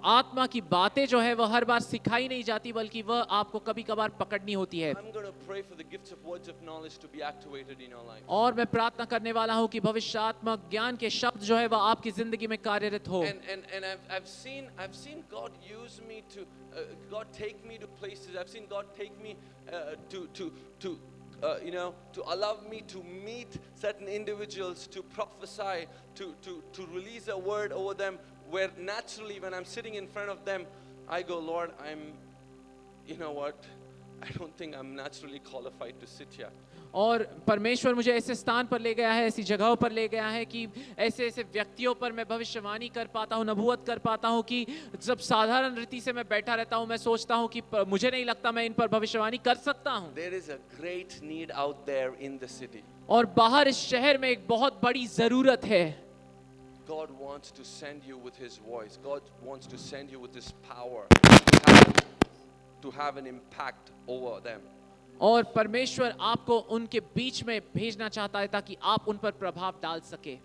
S2: आत्मा की बातें जो है वह हर बार सिखाई नहीं जाती बल्कि वह आपको कभी कभार पकड़नी होती है
S1: I'm going to pray for the gifts of words of knowledge to be activated in your life.
S2: और मैं प्रार्थना करने वाला हूँ कि भविष्यात्मक ज्ञान के शब्द जो है वह आपकी जिंदगी में कार्यरत हो
S1: And I've seen God use me to God take me to places. I've seen God take me to allow me to meet certain individuals, to prophesy, to release a word over them, where naturally when I'm sitting in front of them, I go, Lord, you know what? I don't think I'm naturally qualified to sit here.
S2: और परमेश्वर मुझे ऐसे स्थान पर ले गया है ऐसी जगहों पर ले गया है कि ऐसे ऐसे व्यक्तियों पर मैं भविष्यवाणी कर पाता हूँ नबूवत कर पाता हूँ कि जब साधारण रीति से मैं बैठा रहता हूँ मैं सोचता हूँ कि मुझे नहीं लगता मैं इन पर भविष्यवाणी कर सकता हूँ
S1: There is a great need out there in the city.
S2: और बाहर इस शहर में एक बहुत बड़ी जरूरत है
S1: God wants to send you with His voice. God wants to send you with His power to have an impact over them.
S2: और परमेश्वर आपको उनके बीच में भेजना चाहता है ताकि आप उन पर प्रभाव डाल सके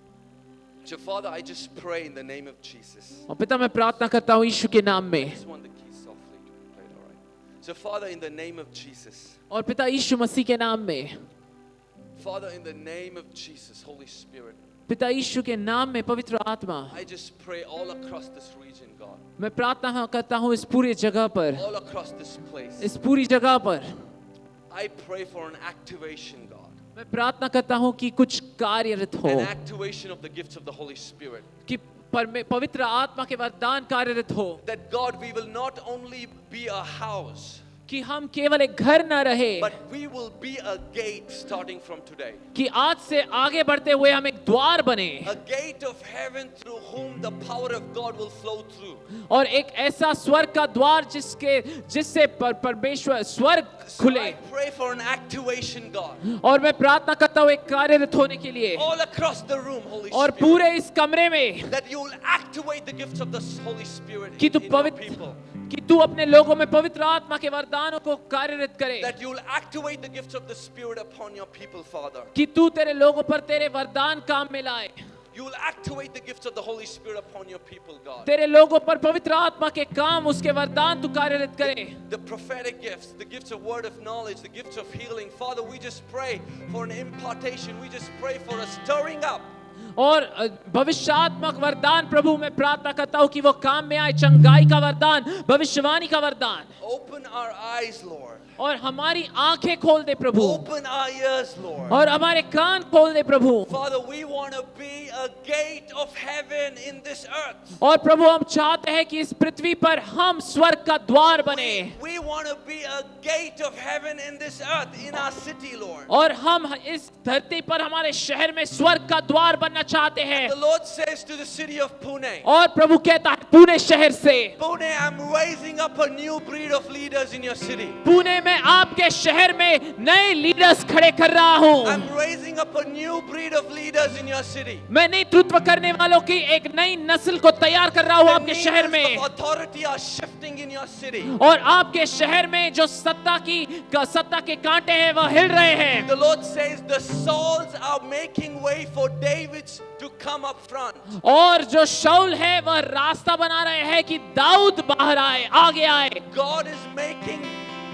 S1: So Father, I just pray in the name of Jesus.
S2: और पिता मैं प्रार्थना करता हूँ यीशु के नाम में
S1: I just want the keys softly to be played, all right? So Father, in the name of Jesus.
S2: और पिता यीशु मसीह के नाम में
S1: Father, in the name of Jesus, Holy Spirit.
S2: पिता यीशु के नाम में पवित्र आत्मा
S1: I just pray all across this region, God.
S2: मैं प्रार्थना करता हूँ इस पूरी जगह पर
S1: All across this place.
S2: इस पूरी जगह पर
S1: I pray for an activation, God.
S2: मैं प्रार्थना करता हूँ कि कुछ कार्यरत हो
S1: An activation of the gifts of the Holy Spirit.
S2: कि पवित्र आत्मा के वरदान कार्यरत हो
S1: That God, we will not only be a house,
S2: कि हम केवल एक घर न रहे
S1: but we will be a gate starting from today.
S2: कि आज से आगे बढ़ते हुए हम एक द्वार बने
S1: A gate of heaven through whom the power of God will flow through.
S2: और एक ऐसा स्वर्ग का द्वार जिससे परमेश्वर स्वर्ग
S1: So
S2: खुले
S1: I pray for an activation, God.
S2: और मैं प्रार्थना करता हूँ एक कार्यरत होने के लिए
S1: All across the room, Holy
S2: और
S1: Spirit.
S2: पूरे इस कमरे में
S1: That you will activate the gifts of the Holy Spirit
S2: कि तू
S1: in your
S2: पवित्र
S1: people.
S2: कि तू अपने लोगों में पवित्र आत्मा के वरदानों को कार्यरत करे
S1: That you will activate the gifts of the Spirit upon your people, Father.
S2: कि तू तेरे लोगों पर तेरे वरदान काम में लाए
S1: You will activate the gifts of the Holy Spirit upon your people, God.
S2: तेरे लोगों पर पवित्र आत्मा के काम उसके वरदान तू कार्यरत करे
S1: The prophetic gifts, the gifts of word of knowledge, the gifts of healing. Father, we just pray for an impartation. We just pray for a stirring up.
S2: और भविष्यात्मक वरदान प्रभु मैं प्रार्थना करता हूँ कि वो काम में आए, चंगाई का वरदान, भविष्यवाणी का वरदान,
S1: Open our eyes, Lord.
S2: और हमारी आंखें खोल दे प्रभु,
S1: Open our ears, Lord.
S2: और हमारे कान खोल दे प्रभु।
S1: Father, we want to be a gate of heaven in this earth.
S2: और प्रभु हम चाहते हैं कि इस पृथ्वी पर हम स्वर्ग का द्वार बने,
S1: We want to be a gate of heaven in this earth, in our city, Lord.
S2: और हम इस धरती पर हमारे शहर में स्वर्ग का द्वार बनना चाहते हैं।
S1: The Lord says to the city of Pune,
S2: और प्रभु कहता है पुणे शहर से,
S1: Pune, I'm raising up a new breed of leaders in your city.
S2: Pune में आपके शहर में नए लीडर्स खड़े कर रहा हूँ।
S1: I'm raising up a new breed of leaders in your city.
S2: मैं नेतृत्व करने वालों की एक नई नस्ल को तैयार कर रहा हूँ
S1: The
S2: आपके शहर में,
S1: needles of authority are shifting in your city.
S2: और आपके शहर में जो सत्ता के कांटे हैं वह हिल रहे हैं।
S1: The Lord says the souls are making way for Davids to come up front.
S2: और जो शाऊल है वह रास्ता बना रहे हैं कि दाऊद बाहर आए, आगे आए।
S1: God is making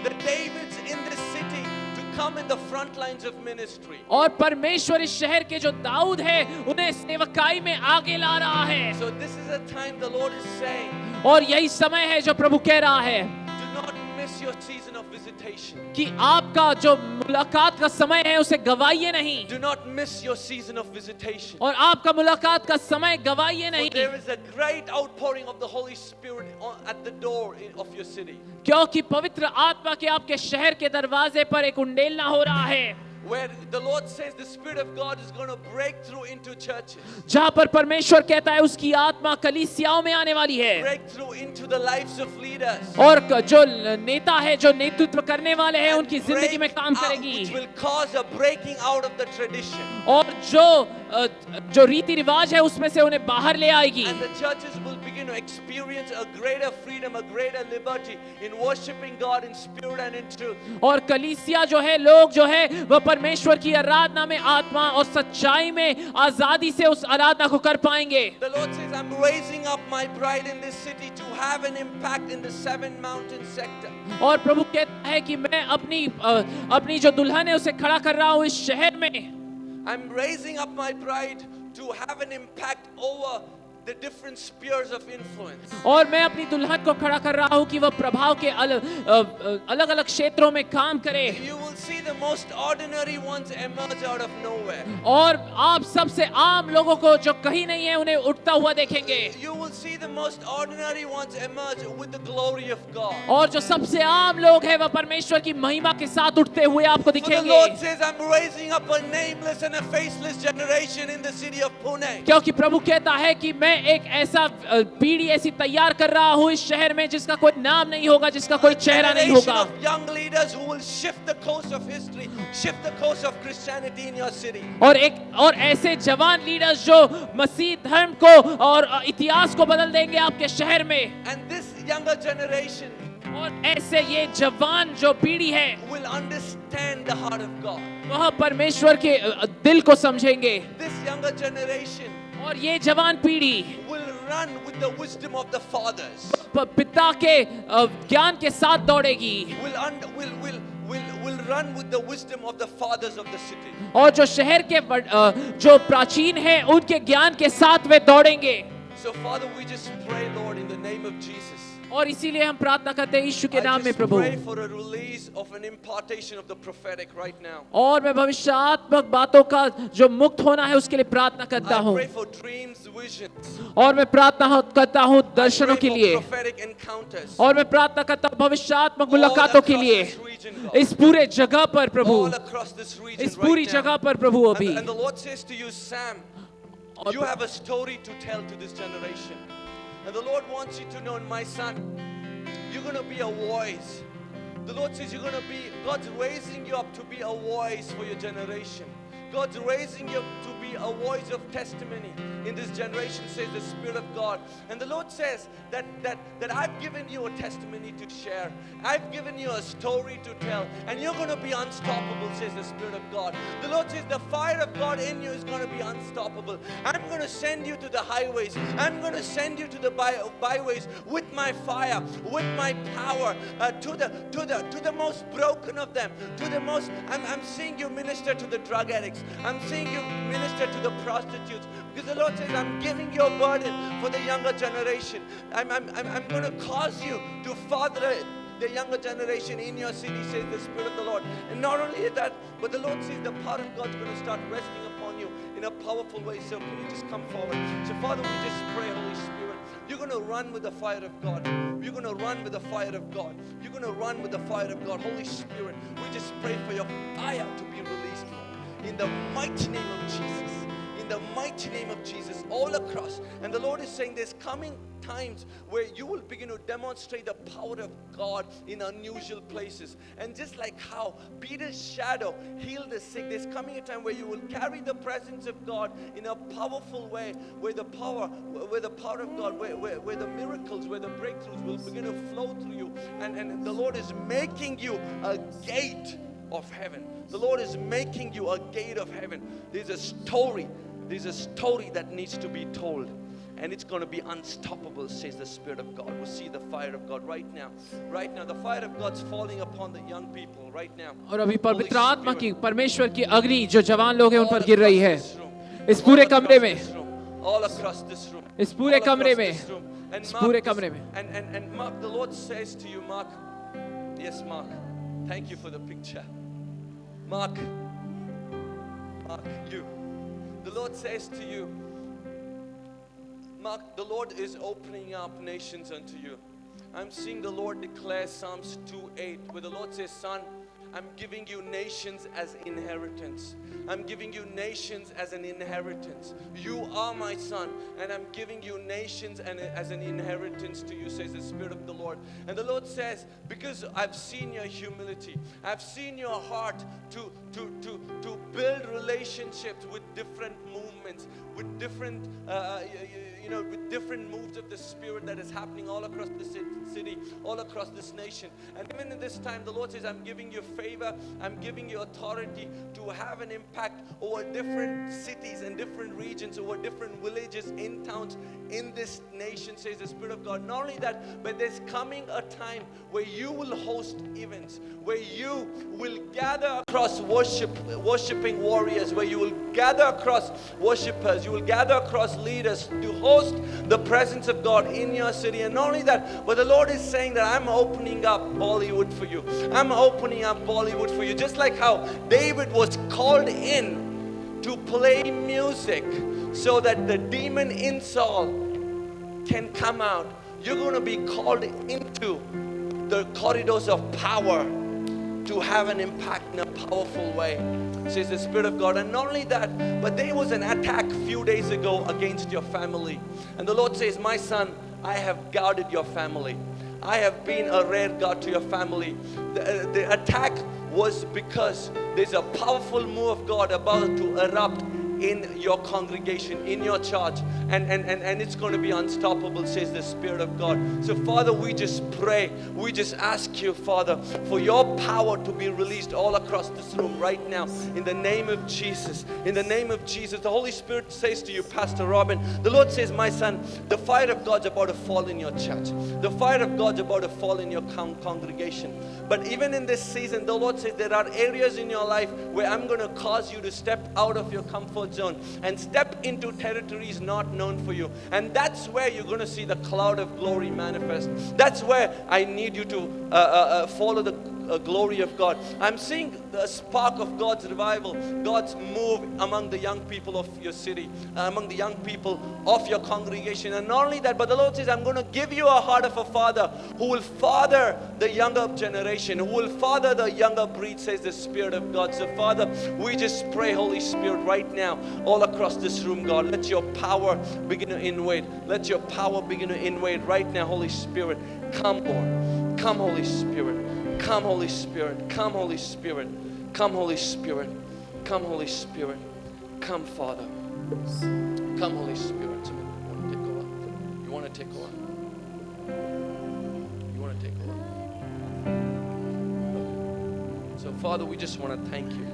S1: the Davids in this city to come in the front lines of ministry.
S2: और परमेश्वर इस शहर के जो दाऊद है उन्हें सेवकाई में आगे ला रहा है।
S1: So this is a time the Lord is saying,
S2: और यही समय है जो प्रभु कह रहा है
S1: do not miss your season of visitation.
S2: कि आपका जो मुलाकात का समय है उसे गवाइए नहीं,
S1: Do not miss your season of visitation.
S2: और आपका मुलाकात का समय गवाइए
S1: For
S2: नहीं,
S1: there is a great outpouring of the Holy Spirit at the door of your city,
S2: क्योंकि पवित्र आत्मा के आपके शहर के दरवाजे पर एक उंडेलना हो रहा है,
S1: where the Lord says the Spirit of God is going to break through into churches,
S2: जहां पर परमेश्वर कहता है उसकी आत्मा कलीसियाओं में आने वाली है,
S1: break through into the lives of leaders,
S2: और जो नेता है, जो नेतृत्व करने वाले हैं,
S1: and
S2: उनकी जिंदगी में
S1: break
S2: काम
S1: out,
S2: करेगी,
S1: which will cause a breaking out of the tradition.
S2: और जो रीति रिवाज है उसमें से उन्हें बाहर ले आएगी,
S1: And the churches will begin to experience a greater freedom, a greater liberty in worshiping God in spirit and in truth.
S2: और कलीसिया जो है, लोग जो है वह परमेश्वर की आराधना में आत्मा और सच्चाई में आजादी से उस आराधना को कर पाएंगे।
S1: The Lord says, I'm raising up my bride in this city to have an impact in the 7 mountain sector.
S2: और प्रभु कहता है कि मैं अपनी जो दुल्हन है उसे खड़ा कर रहा हूँ इस शहर में।
S1: I'm raising up my bride to have an impact over the different spheres of influence.
S2: और मैं अपनी दुल्हन को खड़ा कर रहा हूँ कि वह प्रभाव के अलग अलग क्षेत्रों में काम करे।
S1: You will see the most ordinary ones emerge out of nowhere.
S2: और आप सबसे आम लोगों को जो कहीं नहीं है उन्हें उठता हुआ देखेंगे।
S1: You will see the most ordinary ones emerge with the glory of God.
S2: और जो सबसे आम लोग हैं वह परमेश्वर की महिमा के साथ उठते हुए आपको
S1: For the
S2: दिखेंगे।
S1: Lord says, I'm raising up a nameless and a faceless generation in the city of Pune.
S2: क्योंकि प्रभु कहता है कि मैं एक ऐसा पीढ़ी ऐसी तैयार कर रहा हूँ इस शहर में जिसका कोई नाम नहीं होगा, जिसका कोई चेहरा नहीं
S1: Generation
S2: होगा,
S1: of young leaders who will shift the course of history, shift the course of Christianity in your city.
S2: और ऐसे जवान लीडर्स जो मसीह धर्म को और इतिहास को बदल देंगे आपके शहर में।
S1: And this younger generation
S2: और ऐसे ये जवान जो पीढ़ी है
S1: will understand the heart of God.
S2: वह परमेश्वर के दिल को समझेंगे,
S1: This younger generation
S2: और ये जवान पीढ़ी
S1: will run with the wisdom of the fathers.
S2: पिता के ज्ञान के साथ दौड़ेगी,
S1: Will run with the wisdom of the fathers of the city.
S2: और जो शहर के जो प्राचीन हैं उनके ज्ञान के साथ वे दौड़ेंगे।
S1: So Father, we just pray, Lord, in the name of Jesus.
S2: और इसीलिए हम प्रार्थना करते हैं यीशु के
S1: I
S2: नाम में
S1: just
S2: Prabhu.
S1: pray for a release of an impartation of the prophetic right now.
S2: और मैं भविष्यात्मक बातों का जो मुक्त होना है उसके लिए प्रार्थना करता
S1: I
S2: हूँ,
S1: pray for dreams, visions.
S2: और मैं प्रार्थना करता हूँ दर्शनों
S1: Pray
S2: के
S1: for
S2: लिए,
S1: prophetic encounters.
S2: और मैं प्रार्थना करता हूँ भविष्यात्मक
S1: All
S2: मुलाकातों के
S1: across
S2: लिए
S1: this region, God.
S2: इस पूरे जगह पर प्रभु,
S1: All across this region
S2: इस पूरी
S1: right
S2: जगह
S1: now.
S2: पर प्रभु अभी।
S1: And the Lord says to you, Sam, you have a story to tell to this generation. And the Lord wants you to know, my son, you're going to be a voice. The Lord says God's raising you up to be a voice for your generation. God's raising you up to be a voice of testimony in this generation, says the Spirit of God. And the Lord says that I've given you a testimony to share. I've given you a story to tell. And you're going to be unstoppable, says the Spirit of God. The Lord says the fire of God in you is going to be unstoppable. I'm going to send you to the highways. I'm going to send you to the byways with my fire, with my power, to the most broken of them, to the most. I'm seeing you minister to the drug addicts. I'm seeing you minister to the prostitutes. Because the Lord says, I'm giving you a burden for the younger generation. I'm going to cause you to father the younger generation in your city, says the Spirit of the Lord. And not only that, but the Lord says the power of God's going to start resting upon you in a powerful way. So can you just come forward? So Father, we just pray, Holy Spirit, you're going to run with the fire of God. You're going to run with the fire of God. You're going to run with the fire of God. Holy Spirit, we just pray for your fire to be released, Lord, in the mighty name of Jesus. In the mighty name of Jesus, all across. And the Lord is saying there's coming times where you will begin to demonstrate the power of God in unusual places. And just like how Peter's shadow healed the sick, there's coming a time where you will carry the presence of God in a powerful way, where the power of God, where the miracles, where the breakthroughs will begin to flow through you. And the Lord is making you a gate of heaven. The Lord is making you a gate of heaven. There's a story that needs to be told, and it's going to be unstoppable, says the Spirit of God. We see the fire of God right now. The fire of God's falling upon the young people right now.
S2: और अभी
S1: Holy
S2: पवित्र आत्मा की,
S1: Spirit,
S2: परमेश्वर की अग्नि जो जवान लोग हैं उन
S1: all
S2: पर गिर रही है
S1: across this room,
S2: इस पूरे
S1: all
S2: कमरे
S1: across
S2: में,
S1: this room, all across this room,
S2: इस पूरे
S1: all across
S2: कमरे में,
S1: this room. And
S2: इस
S1: Mark
S2: पूरे
S1: this-
S2: कमरे में.
S1: and Mark, the Lord says to you, Mark, yes, Mark, thank you for the picture. Mark, you. The Lord says to you, Mark, the Lord is opening up nations unto you. I'm seeing the Lord declare Psalms 2:8, where the Lord says, son, I'm giving you nations as inheritance. I'm giving you nations as an inheritance. You are my son, and I'm giving you nations as an inheritance to you, says the Spirit of the Lord. And the Lord says, because I've seen your humility, I've seen your heart to build relationships with different movements, with different with different moves of the Spirit that is happening all across the city, all across this nation. And even in this time, the Lord says, I'm giving you favor, I'm giving you authority to have an impact over different cities and different regions, over different villages, in towns, in this nation, says the Spirit of God. Not only that, but there's coming a time where you will host events, where you will gather across worshiping warriors, where you will gather across worshipers, you will gather across leaders to host the presence of God in your city. And not only that, but the Lord is saying that I'm opening up Bollywood for you. I'm opening up Bollywood for you. Just like how David was called in to play music so that the demon in Saul can come out. You're going to be called into the corridors of power to have an impact in a powerful way, says the Spirit of God. And not only that, but there was an attack a few days ago against your family. And the Lord says, my son, I have guarded your family. I have been a rear guard to your family. The attack was because there's a powerful move of God about to erupt in your congregation, in your church, and it's going to be unstoppable, says the Spirit of God. So Father, we just pray, we just ask you, Father, for your power to be released all across this room right now, in the name of Jesus. In the name of Jesus. The Holy Spirit says to you, Pastor Robin, the Lord says, my son, the fire of God's about to fall in your church. The fire of God's about to fall in your congregation. But even in this season, the Lord says there are areas in your life where I'm going to cause you to step out of your comfort zone and step into territories not known for you. And that's where you're going to see the cloud of glory manifest. That's where I need you to follow the glory of God. I'm seeing the spark of God's revival, God's move among the young people of your city, among the young people of your congregation. And not only that, but the Lord says, I'm going to give you a heart of a father who will father the younger generation, who will father the younger breed, says the Spirit of God. So Father, we just pray, Holy Spirit, right now, all across this room, God, let your power begin to invade. Let your power begin to invade right now, Holy Spirit. Come, Lord. Come, Holy Spirit. Come, Holy Spirit. Come, Holy Spirit. Come, Holy Spirit. Come, Holy Spirit. Come, Father. Come, Holy Spirit. You want to take over? You want to take over? So, Father, we just want to thank you,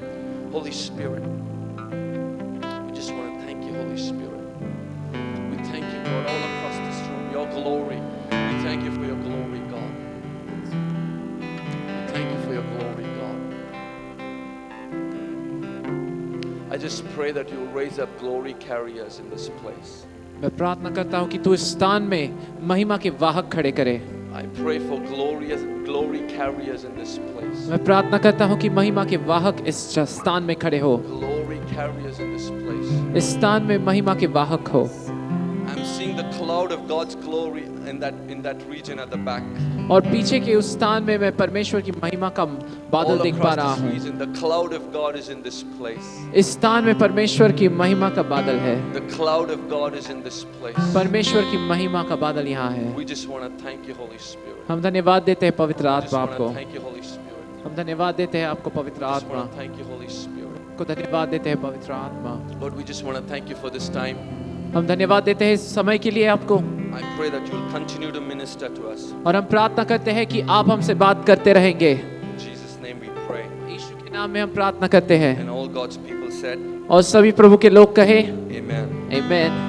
S1: Holy Spirit. We just want to thank you, Holy Spirit. We thank you, Lord, all across this room, your glory. We thank you for your glory, God. Thank you for your glory, God. I just pray that you'll raise up glory carriers in this place.
S2: मैं प्रार्थना करता हूँ कि तू इस स्थान में महिमा के वाहक खड़े करे।
S1: I pray for glory carriers in this place.
S2: मैं प्रार्थना करता हूँ कि महिमा के वाहक इस स्थान में खड़े हो।
S1: Glory carriers in this place.
S2: इस स्थान में महिमा के वाहक हो।
S1: I'm seeing the cloud of God's glory in that region at the back.
S2: और पीछे के उस स्थान में मैं परमेश्वर की महिमा का बादल
S1: All
S2: देख पा
S1: across
S2: रहा
S1: this
S2: हूँ।
S1: region, the cloud of God is in this place.
S2: इस स्थान में परमेश्वर की महिमा का बादल है।
S1: The cloud of God is in this place.
S2: परमेश्वर की महिमा का बादल यहाँ है।
S1: We just want to thank you, Holy Spirit.
S2: हम धन्यवाद देते हैं पवित्र
S1: We just
S2: आत्मा
S1: want
S2: आपको।
S1: to thank you, Holy Spirit.
S2: हम धन्यवाद देते हैं आपको पवित्र
S1: We just
S2: आत्मा
S1: want to thank you, Holy Spirit.
S2: को धन्यवाद देते हैं पवित्र आत्मा।
S1: Lord, we just want to thank you for this time.
S2: हम धन्यवाद देते हैं इस समय के लिए आपको।
S1: I pray that you'll continue to minister to us.
S2: और हम प्रार्थना करते हैं कि आप हमसे बात करते रहेंगे।
S1: In Jesus' name we pray.
S2: यीशु के नाम में हम प्रार्थना करते हैं।
S1: And all God's people said,
S2: और सभी प्रभु के लोग कहे
S1: Amen.
S2: आमीन।